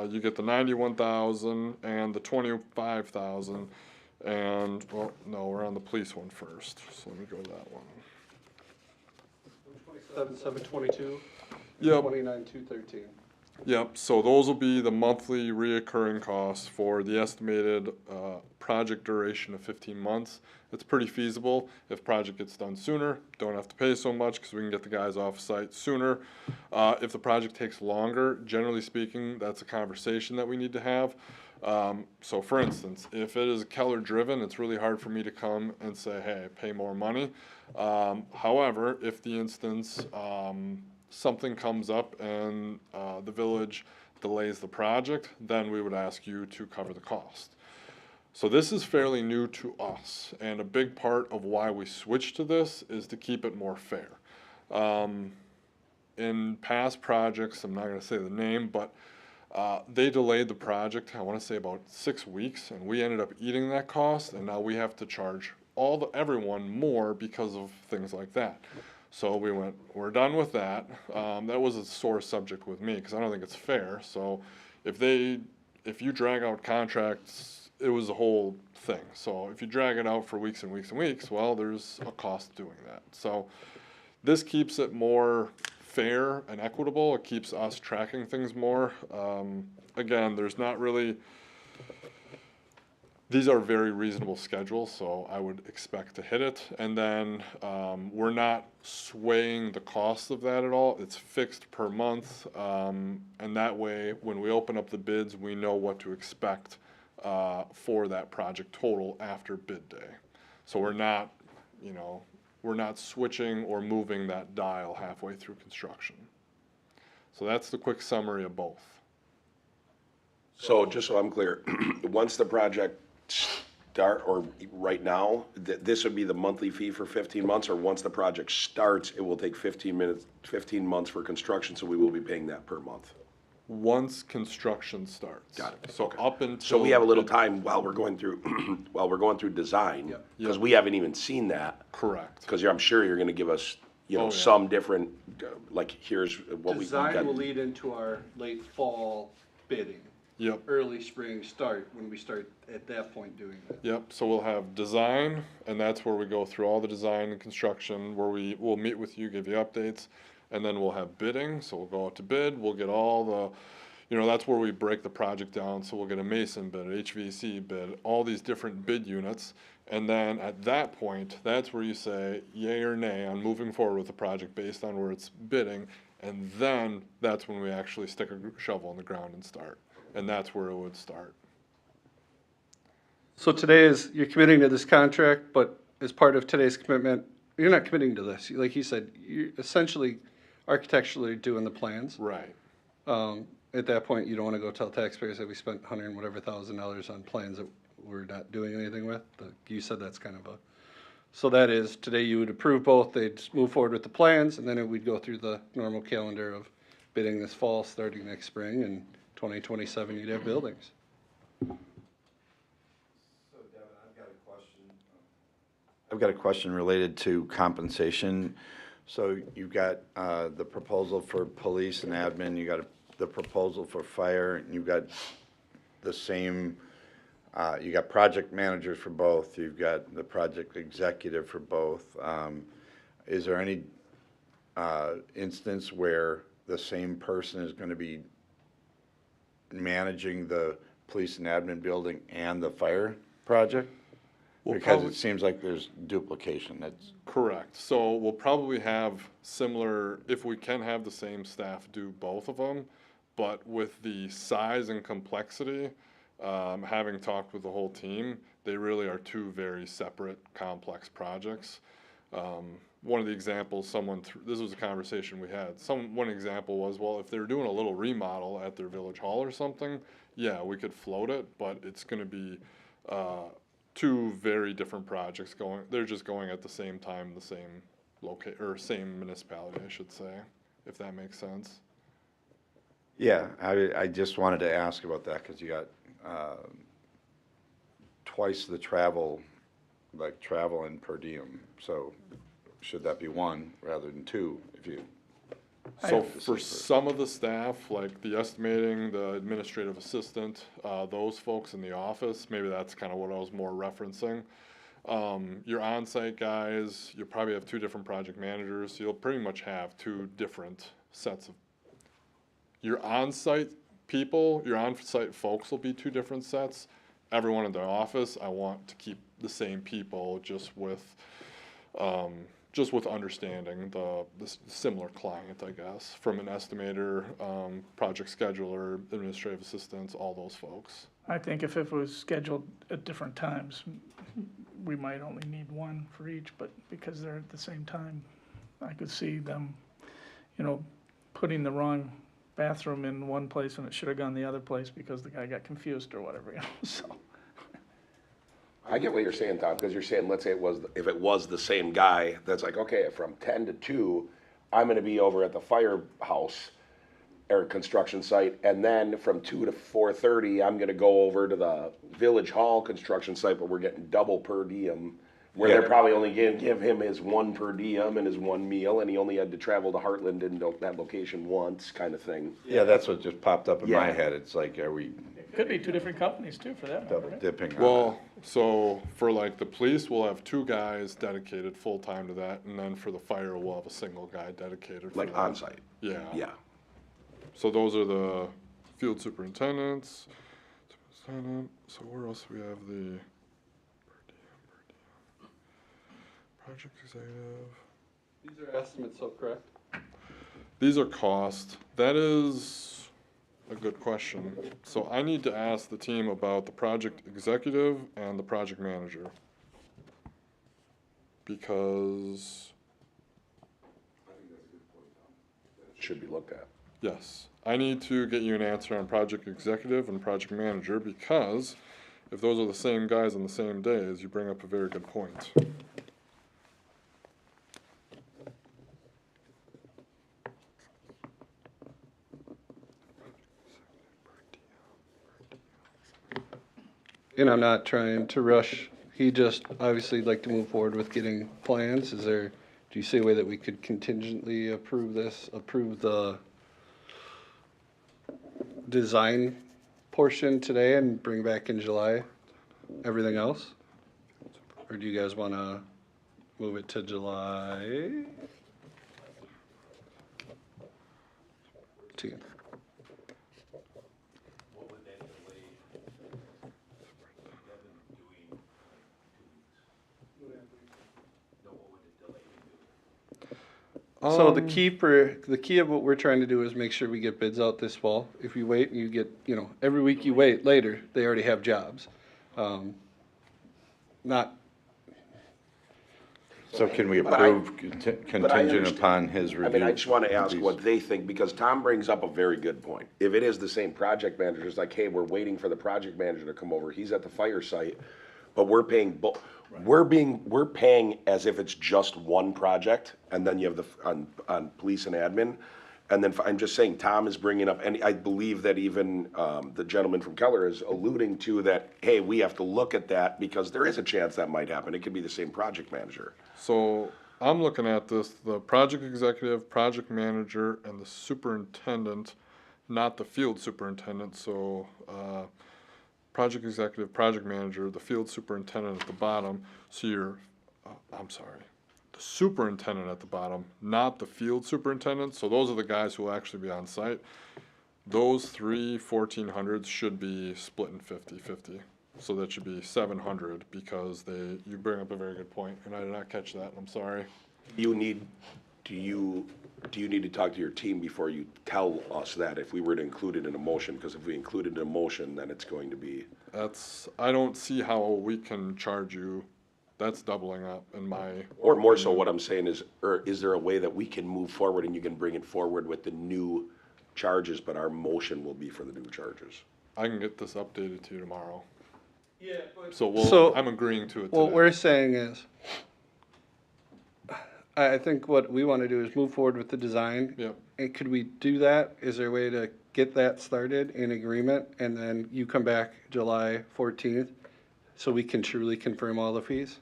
Speaker 15: you get the 91,000 and the 25,000. And well, no, we're on the police one first. So let me go to that one.
Speaker 6: 27,722.
Speaker 15: Yep.
Speaker 6: 29,213.
Speaker 15: Yep, so those will be the monthly reoccurring costs for the estimated project duration of 15 months. It's pretty feasible. If project gets done sooner, don't have to pay so much because we can get the guys off site sooner. If the project takes longer, generally speaking, that's a conversation that we need to have. So for instance, if it is Keller driven, it's really hard for me to come and say, hey, pay more money. However, if the instance, something comes up and the village delays the project, then we would ask you to cover the cost. So this is fairly new to us, and a big part of why we switched to this is to keep it more fair. In past projects, I'm not going to say the name, but they delayed the project, I want to say about 6 weeks, and we ended up eating that cost, and now we have to charge everyone more because of things like that. So we went, we're done with that. That was a sore subject with me because I don't think it's fair. So if you drag out contracts, it was a whole thing. So if you drag it out for weeks and weeks and weeks, well, there's a cost doing that. So This keeps it more fair and equitable. It keeps us tracking things more. Again, there's not really, these are very reasonable schedules, so I would expect to hit it. And then we're not swaying the cost of that at all. It's fixed per month. And that way, when we open up the bids, we know what to expect for that project total after bid day. So we're not, you know, we're not switching or moving that dial halfway through construction. So that's the quick summary of both.
Speaker 1: So just so I'm clear, once the project start, or right now, this would be the monthly fee for 15 months, or once the project starts, it will take 15 months for construction, so we will be paying that per month?
Speaker 15: Once construction starts.
Speaker 1: Got it.
Speaker 15: So up until.
Speaker 1: So we have a little time while we're going through, design, because we haven't even seen that.
Speaker 15: Correct.
Speaker 1: Because I'm sure you're gonna give us, you know,
Speaker 15: Oh, yeah.
Speaker 1: some different, like, here's what we got.
Speaker 6: Design will lead into our late fall bidding.
Speaker 15: Yep.
Speaker 6: Early spring start, when we start at that point doing that.
Speaker 15: Yep, so we'll have design, and that's where we go through all the design and construction, where we'll meet with you, give you updates, and then we'll have bidding, so we'll go out to bid, we'll get all the, you know, that's where we break the project down, so we'll get a mason bid, HVAC bid, all these different bid units, and then at that point, that's where you say yay or nay on moving forward with the project based on where it's bidding, and then that's when we actually stick a shovel in the ground and start. And that's where it would start.
Speaker 6: So today is, you're committing to this contract, but as part of today's commitment, you're not committing to this. Like he said, you're essentially architecturally doing the plans.
Speaker 15: Right.
Speaker 6: At that point, you don't want to go tell taxpayers that we spent $100 and whatever thousand on plans that we're not doing anything with. You said that's kind of a, so that is, today you would approve both, they'd move forward with the plans, and then we'd go through the normal calendar of bidding this fall, starting next spring, and 2027 you'd have buildings.
Speaker 9: I've got a question related to compensation. So you've got the proposal for police and admin, you got the proposal for fire, and you've got the same, you got project managers for both, you've got the project executive for both. Is there any instance where the same person is going to be managing the police and admin building and the fire project? Because it seems like there's duplication. That's
Speaker 15: correct. So we'll probably have similar, if we can have the same staff do both of them, but with the size and complexity, having talked with the whole team, they really are two very separate, complex projects. One of the examples this was a conversation we had. One example was, well, if they were doing a little remodel at their village hall or something, yeah, we could float it, but it's going to be two very different projects going. They're just going at the same time, the same same municipality, I should say, if that makes sense.
Speaker 9: yeah. I just wanted to ask about that because you got twice the travel, like travel and per diem. So should that be one rather than two? If you
Speaker 15: So for some of the staff, like the estimating, the administrative assistant, those folks in the office, maybe that's kind of what I was more referencing. Your on-site guys, you'll probably have two different project managers, so you'll pretty much have two different sets of, your on-site people, your on-site folks will be two different sets. Everyone in the office, I want to keep the same people, just with understanding the similar client, I guess, from an estimator, project scheduler, administrative assistants, all those folks.
Speaker 4: I think if it was scheduled at different times, we might only need one for each, but because they're at the same time, I could see them, you know, putting the wrong bathroom in one place and it should have gone the other place because the guy got confused or whatever, you know, so.
Speaker 1: I get what you're saying, Tom, because you're saying, let's say if it was the same guy, that's like, okay, from 10 to 2, I'm gonna be over at the firehouse or construction site, and then from 2 to 4:30, I'm gonna go over to the village hall construction site, but we're getting double per diem, where they're probably only gonna give him his 1 per diem and his 1 meal, and he only had to travel to Hartland in that location once, kind of thing.
Speaker 9: yeah, that's what just popped up in my head. It's like, are we
Speaker 4: It could be two different companies too, for that matter,
Speaker 9: double
Speaker 4: right?
Speaker 9: dipping on
Speaker 15: Well, So for like the police, we'll have 2 guys dedicated full-time to that, and then for the fire, we'll have a single guy dedicated for
Speaker 1: Like
Speaker 15: that.
Speaker 1: on-site?
Speaker 15: Yeah.
Speaker 1: Yeah.
Speaker 15: So those are the field superintendents. So where else do we have the project executive?
Speaker 6: These are estimates, so correct?
Speaker 15: These are cost. That is a good question. So I need to ask the team about the project executive and the project manager. Because,
Speaker 1: Should be looked at.
Speaker 15: yes, I need to get you an answer on project executive and project manager, because if those are the same guys on the same days, you bring up a very good point.
Speaker 6: And I'm not trying to rush. He just obviously like to move forward with getting plans. Is there, do you see a way that we could contingently approve this, approve the design portion today and bring back in July everything else? Or do you guys want to move it to July 14th? So the key of what we're trying to do is make sure we get bids out this fall. If you wait and you get, every week you wait later, they already have jobs. Not,
Speaker 9: So can we
Speaker 1: But I-
Speaker 9: approve
Speaker 1: But I
Speaker 9: contingent
Speaker 1: understand.
Speaker 9: upon his review?
Speaker 1: I mean, I just want to ask
Speaker 9: Please.
Speaker 1: what they think, because Tom brings up a very good point. If it is the same project manager, it's like, hey, we're waiting for the project manager to come over, he's at the fire site, but we're paying, we're paying as if it's just one project, and then you have on police and admin. And then, I'm just saying, Tom is bringing up, and I believe that even the gentleman from Keller is alluding to that, hey, we have to look at that, because there is a chance that might happen. It could be the same project manager.
Speaker 15: So I'm looking at this, the project executive, project manager, and the superintendent, not the field superintendent. So project executive, project manager, the field superintendent at the bottom. So you're, I'm sorry, the superintendent at the bottom, not the field superintendent. So those are the guys who will actually be on site. Those 3 1400s should be split in 50-50. So that should be 700, because you bring up a very good point, and I did not catch that, I'm sorry.
Speaker 1: Do you need to talk to your team before you tell us that, if we were to include it in a motion? Because if we include it in a motion, then it's going to be.
Speaker 15: I don't see how we can charge you, that's doubling up in my.
Speaker 1: Or more so, what I'm saying is, or is there a way that we can move forward and you can bring it forward with the new charges, but our motion will be for the new charges?
Speaker 15: I can get this updated to you tomorrow.
Speaker 6: Yeah, but.
Speaker 15: So I'm agreeing to it today.
Speaker 6: What we're saying is, I think what we want to do is move forward with the design.
Speaker 15: Yep.
Speaker 6: And could we do that? Is there a way to get that started in agreement, and then you come back July 14th, so we can truly confirm all the fees?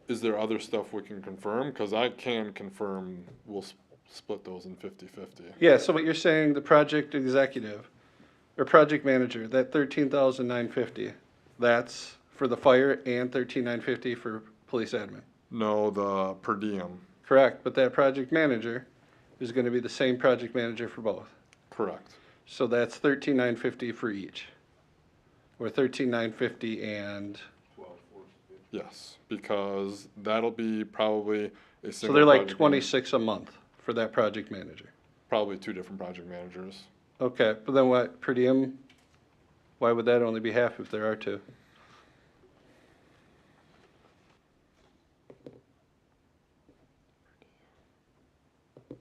Speaker 15: Is there other stuff we can confirm? Because I can confirm we'll split those in 50-50.
Speaker 6: Yeah, so what you're saying, the project executive, or project manager, that $13,950, that's for the fire and $13,950 for police admin.
Speaker 15: No, the per diem.
Speaker 6: Correct, but that project manager is gonna be the same project manager for both.
Speaker 15: Correct.
Speaker 6: So that's $13,950 for each. Or $13,950 and,
Speaker 15: Yes, because that'll be probably a
Speaker 6: so
Speaker 15: single.
Speaker 6: they're like
Speaker 15: project
Speaker 6: 26 a month for that project manager.
Speaker 15: Probably 2 different project managers.
Speaker 6: Okay, but then what, per diem, why would that only be half if there are 2?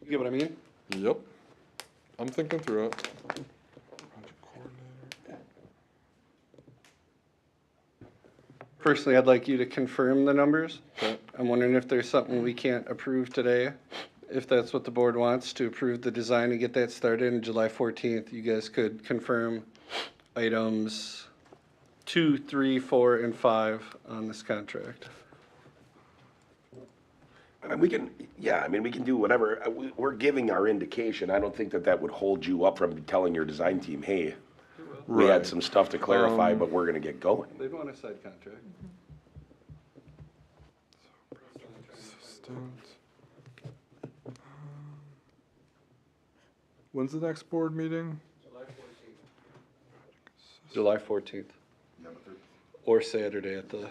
Speaker 6: You get what I mean?
Speaker 15: Yep. I'm thinking through it. Project coordinator.
Speaker 6: Personally, I'd like you to confirm the numbers.
Speaker 15: Okay.
Speaker 6: I'm wondering if there's something we can't approve today. If that's what the board wants, to approve the design and get that started on July 14th, you guys could confirm items 2, 3, 4, and 5 on this contract.
Speaker 1: And we can, we can do whatever. We're giving our indication. I don't think that would hold you up from telling your design team, hey, We had
Speaker 15: Right.
Speaker 1: some stuff to clarify, but we're gonna get going.
Speaker 6: They'd want a side contract.
Speaker 15: Assistant. When's the next board meeting?
Speaker 6: July 14th. Or Saturday at the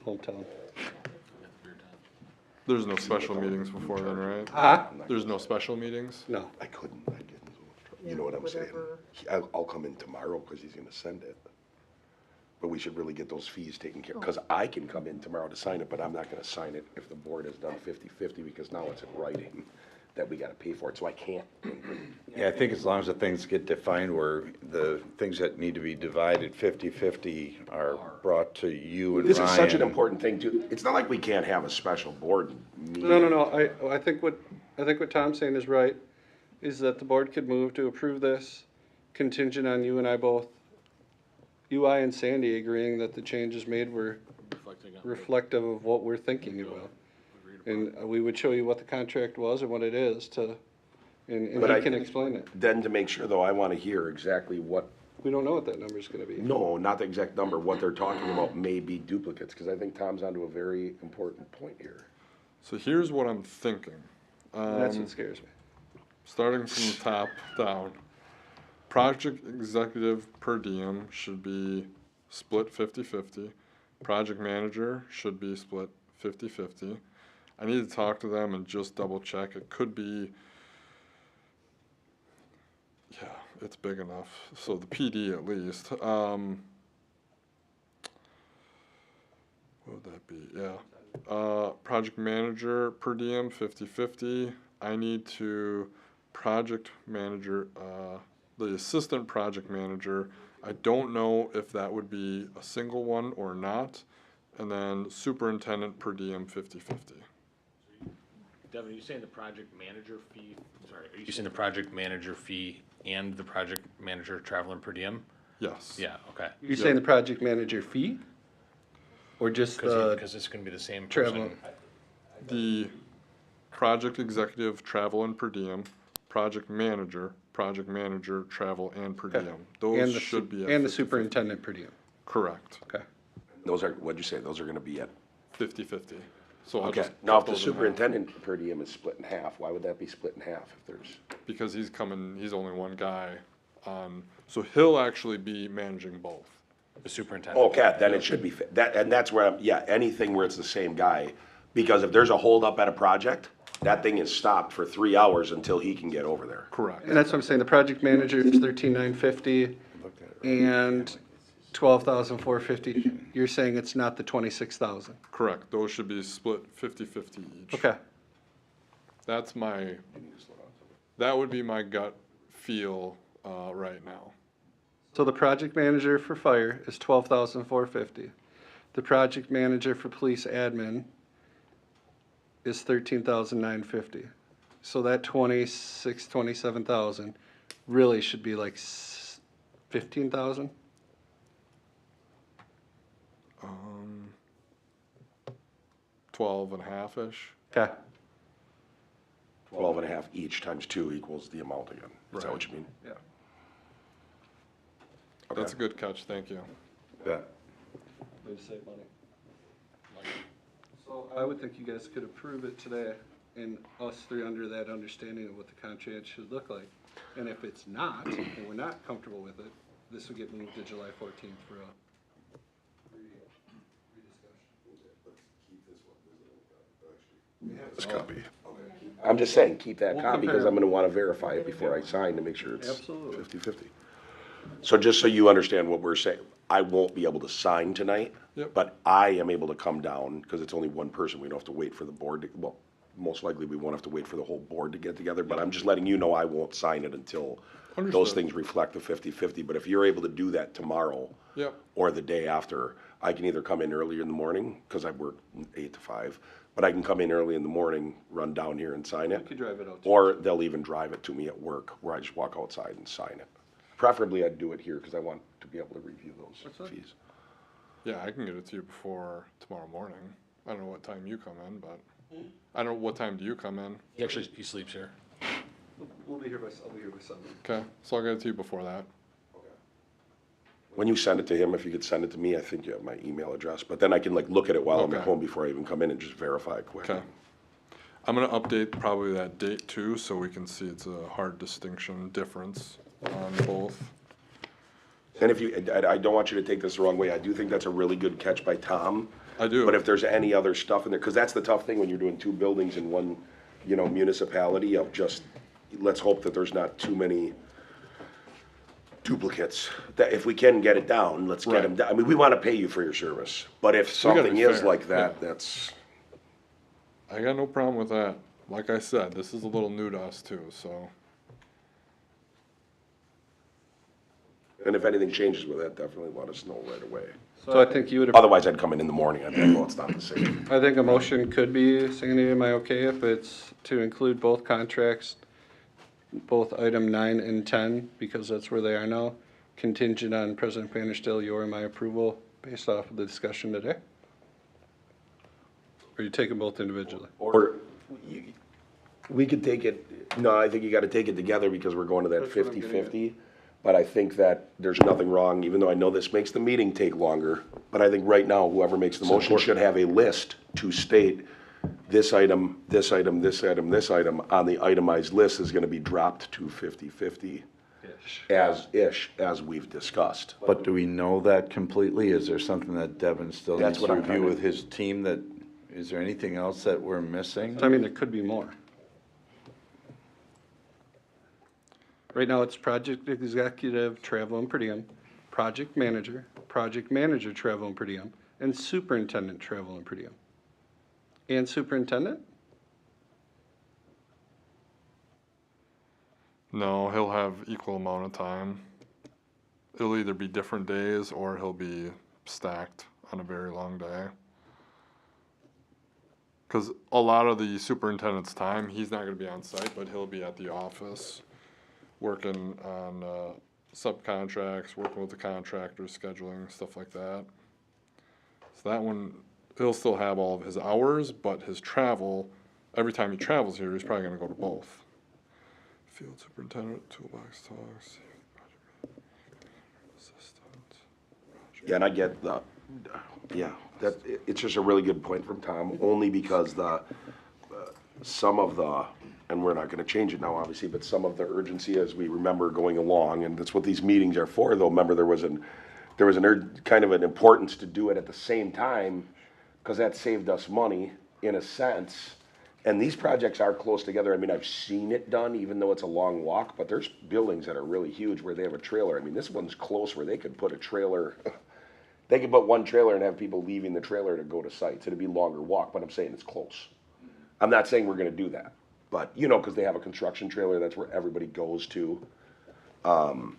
Speaker 6: hometown.
Speaker 15: There's no special meetings before then, right?
Speaker 6: Huh?
Speaker 15: There's no special meetings?
Speaker 6: No.
Speaker 1: I couldn't, you know what I'm saying? I'll come in tomorrow, cause he's gonna send it. But we should really get those fees taken care, cause I can come in tomorrow to sign it, but I'm not gonna sign it if the board has done 50-50, because now it's in writing that we gotta pay for it, so I can't.
Speaker 9: Yeah, I think as long as the things get defined where the things that need to be divided 50-50 are brought to you and Ryan.
Speaker 1: This is such an important thing too. It's not like we can't have a special board meeting.
Speaker 6: No, I think what Tom's saying is right, is that the board could move to approve this contingent on you and I both, UI and Sandy agreeing that the changes made were reflective of what we're thinking about. And we would show you what the contract was and what it is and
Speaker 1: But
Speaker 6: he
Speaker 1: I-
Speaker 6: can explain it.
Speaker 1: Then to make sure though, I wanna hear exactly what,
Speaker 6: We don't know what that number's gonna be.
Speaker 1: no, not the exact number, what they're talking about may be duplicates, cause I think Tom's onto a very important point here.
Speaker 15: So here's what I'm thinking.
Speaker 6: That's what scares me.
Speaker 15: Starting from the top down. Project executive per diem should be split 50-50. Project manager should be split 50-50. I need to talk to them and just double check. It could be, yeah, it's big enough. So the PD at least. What would that be? Yeah. Project manager per diem 50-50. I need to project manager, the assistant project manager. I don't know if that would be a single one or not. And then superintendent per diem 50-50.
Speaker 8: Devin, are you saying the project manager fee, sorry, are you saying the project manager fee and the project manager travel and per diem?
Speaker 15: Yes.
Speaker 8: Yeah, okay.
Speaker 6: You're saying the project manager fee? Or just the
Speaker 8: Because it's gonna be the same
Speaker 6: travel?
Speaker 8: person.
Speaker 15: The project executive travel and per diem, project manager, travel and per diem.
Speaker 6: And
Speaker 15: Those
Speaker 6: the
Speaker 15: should be at
Speaker 6: And the
Speaker 15: 50-50.
Speaker 6: superintendent per diem.
Speaker 15: Correct.
Speaker 6: Okay.
Speaker 1: Those are, what'd you say, those are gonna be at?
Speaker 15: 50-50. So I'll
Speaker 1: Okay,
Speaker 15: just
Speaker 1: now if
Speaker 15: cut
Speaker 1: the
Speaker 15: those in half.
Speaker 1: superintendent per diem is split in half, why would that be split in half if there's?
Speaker 15: Because he's only one guy on, so he'll actually be managing both.
Speaker 8: The superintendent.
Speaker 1: Okay, then it should be, and that's where, yeah, anything where it's the same guy, because if there's a holdup at a project, that thing is stopped for 3 hours until he can get over there.
Speaker 15: Correct.
Speaker 6: And that's what I'm saying, the project manager is 13,950 and 12,450. You're saying it's not the 26,000?
Speaker 15: Correct. Those should be split 50-50 each.
Speaker 6: Okay.
Speaker 15: That's that would be my gut feel, right now.
Speaker 6: So the project manager for fire is 12,450. The project manager for police admin is 13,950. So that 27,000 really should be like 15,000?
Speaker 15: 12 and a half-ish.
Speaker 6: Okay.
Speaker 1: 12 and a half each times 2 equals the amount again. Is that what you mean?
Speaker 6: Yeah.
Speaker 15: That's a good catch, thank you.
Speaker 1: Yeah.
Speaker 6: Way to save money. So I would think you guys could approve it today and us three under that understanding of what the contract should look like. And if it's not, and we're not comfortable with it, this will get moved to July 14th for a
Speaker 1: This copy. I'm just saying, keep that
Speaker 6: We'll
Speaker 1: copy, because
Speaker 6: compare.
Speaker 1: I'm gonna wanna verify it before I sign to make sure it's
Speaker 6: Absolutely.
Speaker 1: 50-50. So just so you understand what we're saying, I won't be able to sign tonight.
Speaker 15: Yep.
Speaker 1: But I am able to come down, because it's only one person, we don't have to wait for the board to, well, most likely we won't have to wait for the whole board to get together, but I'm just letting you know I won't sign it until those
Speaker 15: Understood.
Speaker 1: things reflect the 50-50. But if you're able to do that tomorrow,
Speaker 15: Yep.
Speaker 1: or the day after, I can either come in earlier in the morning, because I work 8 to 5, but I can come in early in the morning, run down here and sign
Speaker 6: You
Speaker 1: it.
Speaker 6: could drive it out.
Speaker 1: Or they'll even drive it to me at work, where I just walk outside and sign it. Preferably I'd do it here, because I want to be able to review those fees.
Speaker 15: Yeah, I can get it to you before tomorrow morning. I don't know what time you come in, but I don't know, what time do you come in?
Speaker 8: He sleeps here.
Speaker 6: We'll be here by, I'll be here by 7.
Speaker 15: Okay, so I'll get it to you before that.
Speaker 1: When you send it to him, if you could send it to me, I think you have my email address, but then I can like look at it while I'm at
Speaker 15: Okay.
Speaker 1: home before I even come in and just verify quick.
Speaker 15: Okay. I'm gonna update probably that date too, so we can see it's a hard difference on both.
Speaker 1: And if you, I don't want you to take this the wrong way, I do think that's a really good catch by Tom.
Speaker 15: I do.
Speaker 1: But if there's any other stuff in there, because that's the tough thing when you're doing two buildings in one, you know, municipality of just, let's hope that there's not too many duplicates. That if we can get it down, let's get them down. I mean, we want to pay you for your service, but if
Speaker 15: gotta
Speaker 1: something
Speaker 15: be
Speaker 1: is
Speaker 15: fair,
Speaker 1: like that,
Speaker 15: yeah.
Speaker 1: that's,
Speaker 15: I got no problem with that. Like I said, this is a little new to us too, so.
Speaker 1: and if anything changes with that, definitely let us know right away.
Speaker 6: So I think you would,
Speaker 1: Otherwise, I'd come in the morning, I'd be like, well, it's not the same.
Speaker 6: I think a motion could be, Sandy, am I okay if it's to include both contracts, both item 9 and 10, because that's where they are now, contingent on President Vanderstel, your and my approval based off of the discussion today? Or you take them both individually?
Speaker 1: Or, we could take it, no, I think you gotta take it together because we're going to that
Speaker 6: That's what I'm getting at.
Speaker 1: 50-50. But I think that there's nothing wrong, even though I know this makes the meeting take longer. But I think right now, whoever makes the motion should have a list to state this item, this item, this item, this item on the itemized list is gonna be dropped to 50-50 as we've discussed.
Speaker 9: But do we know that completely? Is there something that Devin still
Speaker 1: That's
Speaker 9: needs to
Speaker 1: what I'm
Speaker 9: review
Speaker 1: trying to-
Speaker 9: with his team that, is there anything else that we're missing?
Speaker 6: I mean, there could be more. Right now, it's project executive, travel and per diem, project manager, travel and per diem, and superintendent, travel and per diem. And superintendent?
Speaker 15: No, he'll have equal amount of time. It'll either be different days or he'll be stacked on a very long day. Because a lot of the superintendent's time, he's not gonna be on site, but he'll be at the office, working on subcontracts, working with the contractors, scheduling, stuff like that. So that one, he'll still have all of his hours, but his travel, every time he travels here, he's probably gonna go to both. Field superintendent, toolbox talks, assistant.
Speaker 1: Yeah, and I get the, yeah, that, it's just a really good point from Tom, only because some of the, and we're not gonna change it now, obviously, but some of the urgency as we remember going along, and that's what these meetings are for, though, remember there was kind of an importance to do it at the same time, because that saved us money, in a sense. And these projects are close together. I mean, I've seen it done, even though it's a long walk, but there's buildings that are really huge where they have a trailer. I mean, this one's close where they could put a trailer, they could put one trailer and have people leaving the trailer to go to sites. It'd be a longer walk, but I'm saying it's close. I'm not saying we're gonna do that, but, you know, because they have a construction trailer, that's where everybody goes to.
Speaker 6: Do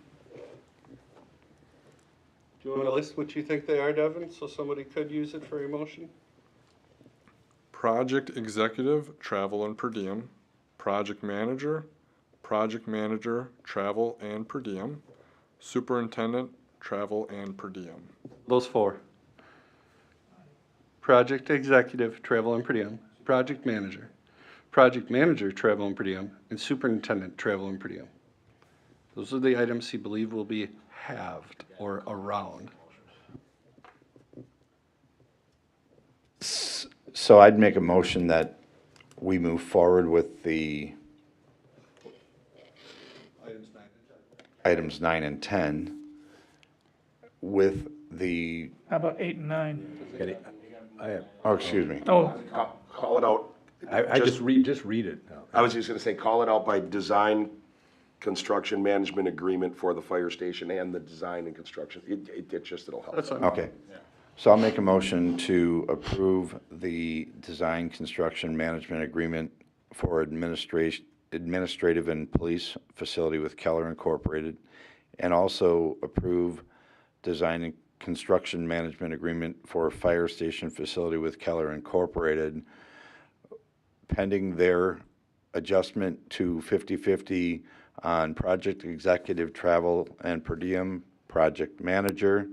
Speaker 6: you want to list what you think they are, Devin, so somebody could use it for emotion?
Speaker 15: Project executive, travel and per diem. Project manager, travel and per diem. Superintendent, travel and per diem.
Speaker 6: Those four. Project executive, travel and per diem, project manager, travel and per diem, and superintendent, travel and per diem. Those are the items he believes will be halved or around.
Speaker 9: So I'd make a motion that we move forward with the items 9 and 10 with the,
Speaker 4: How about 8 and 9?
Speaker 9: oh, excuse me.
Speaker 4: Oh,
Speaker 1: Call it out.
Speaker 7: I just read it.
Speaker 1: I was just gonna say, call it out by design, construction management agreement for the fire station and the design and construction. It'll help.
Speaker 6: That's fine.
Speaker 9: Okay. So I'll make a motion to approve the design, construction, management agreement for administrative and police facility with Keller Incorporated, and also approve design and construction management agreement for fire station facility with Keller Incorporated, pending their adjustment to 50-50 on project executive travel and per diem, project manager,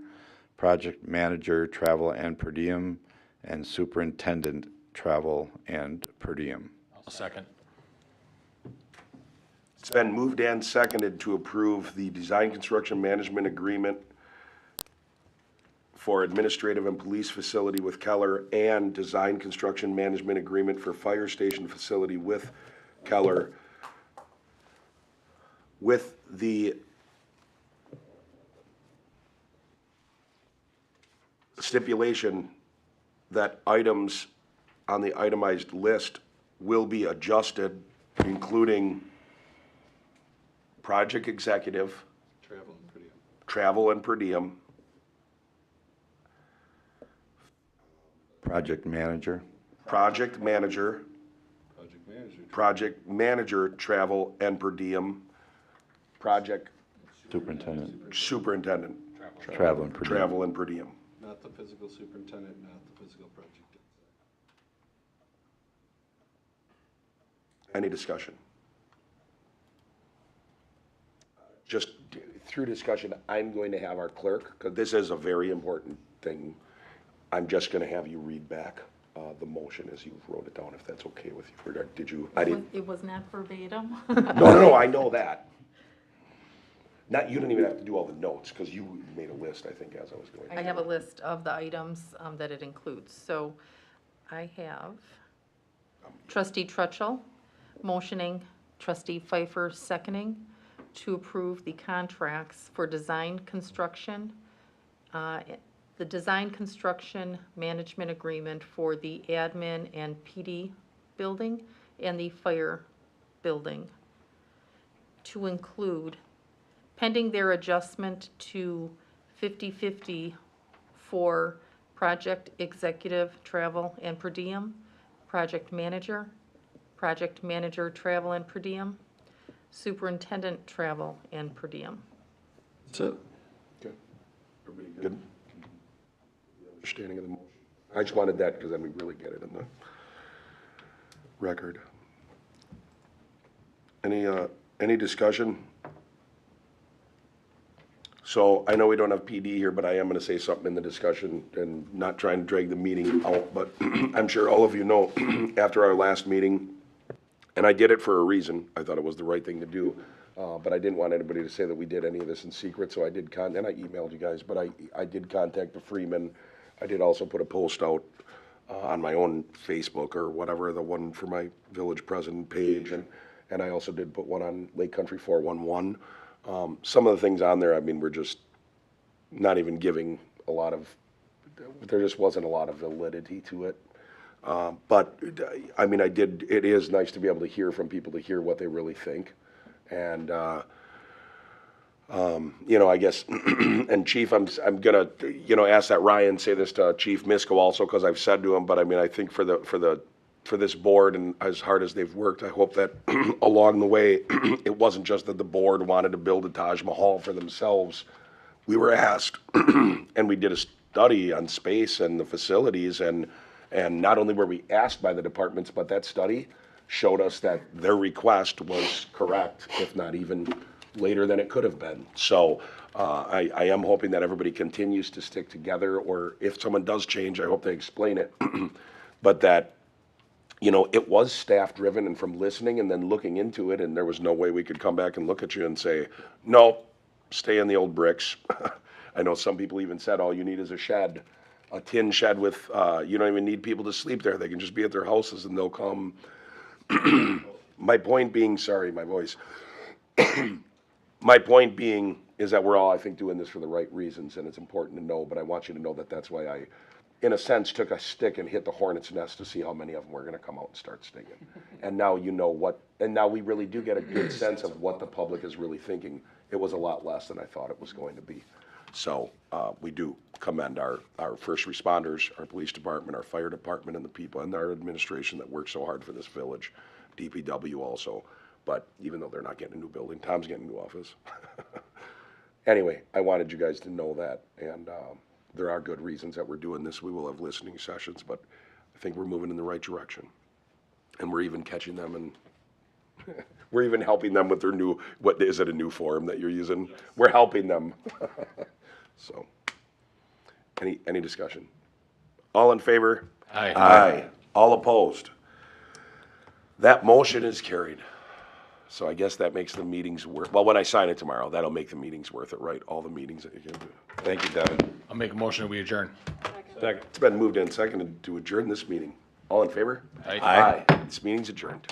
Speaker 9: travel and per diem, and superintendent, travel and per diem.
Speaker 8: I'll second.
Speaker 1: It's been moved and seconded to approve the design construction management agreement for administrative and police facility with Keller and design construction management agreement for fire station facility with Keller with the stipulation that items on the itemized list will be adjusted, including project executive, travel and per diem,
Speaker 9: Project manager.
Speaker 1: project manager, travel and per diem, project
Speaker 9: Superintendent.
Speaker 1: superintendent,
Speaker 9: Travel and per diem.
Speaker 1: travel and per diem.
Speaker 6: Not the physical superintendent, not the physical project.
Speaker 1: Any discussion? Just through discussion, I'm going to have our clerk, because this is a very important thing, I'm just gonna have you read back the motion as you wrote it down, if that's okay with you. Or did you, I didn't,
Speaker 2: It was not verbatim.
Speaker 1: no, I know that. Not, you didn't even have to do all the notes, because you made a list, I think, as I was going.
Speaker 2: I have a list of the items that it includes. So I have trustee Trutchell motioning, trustee Pfeiffer seconding to approve the contracts for design construction, the design construction management agreement for the admin and PD building and the fire building, to include, pending their adjustment to 50/50 for project executive travel and per diem, project manager travel and per diem, superintendent travel and per diem.
Speaker 6: That's it.
Speaker 1: Okay. Everybody good? Understanding of the motion? I just wanted that, because then we really get it in the record. Any discussion? So I know we don't have PD here, but I am gonna say something in the discussion and not trying to drag the meeting out, but I'm sure all of you know, after our last meeting, and I did it for a reason, I thought it was the right thing to do, but I didn't want anybody to say that we did any of this in secret, so I did and I emailed you guys, but I did contact the Freeman. I did also put a post out on my own Facebook or whatever, the one for my village president page, and I also did put one on Lake Country 411. Some of the things on there, I mean, we're just not even giving a lot of, there just wasn't a lot of validity to it. But, I mean, it is nice to be able to hear from people, to hear what they really think. And, you know, I guess, and Chief, I'm gonna, you know, ask that Ryan say this to Chief Misko also, because I've said to him, but I mean, I think for this board, and as hard as they've worked, I hope that along the way, it wasn't just that the board wanted to build a Taj Mahal for themselves. We were asked, and we did a study on space and the facilities, and not only were we asked by the departments, but that study showed us that their request was correct, if not even later than it could have been. So I am hoping that everybody continues to stick together, or if someone does change, I hope they explain it. But that, you know, it was staff-driven, and from listening and then looking into it, and there was no way we could come back and look at you and say, no, stay in the old bricks. I know some people even said, all you need is a shed, a tin shed with, you don't even need people to sleep there. They can just be at their houses and they'll come. My point being, sorry, my voice. My point being is that we're all, I think, doing this for the right reasons, and it's important to know, but I want you to know that that's why I, in a sense, took a stick and hit the hornet's nest to see how many of them were gonna come out and start stinging. And now you know what, and now we really do get a good sense of what the public is really thinking. It was a lot less than I thought it was going to be. So we do commend our first responders, our police department, our fire department, and the people, and our administration that worked so hard for this village, DPW also. But even though they're not getting a new building, Tom's getting a new office. Anyway, I wanted you guys to know that, and there are good reasons that we're doing this. We will have listening sessions, but I think we're moving in the right direction. And we're even catching them, and we're even helping them with their new, what is it, a new form that you're using? Yes. We're helping them. So, any discussion? All in favor?
Speaker 8: Aye.
Speaker 1: Aye. All opposed? That motion is carried. So I guess that makes the meetings worth, well, when I sign it tomorrow, that'll make the meetings worth it, right? All the meetings that you can do.
Speaker 9: Thank you, Devin.
Speaker 8: I'll make a motion that we adjourn.
Speaker 1: It's been moved and seconded to adjourn this meeting. All in favor?
Speaker 8: Aye.
Speaker 1: Aye. This meeting's adjourned.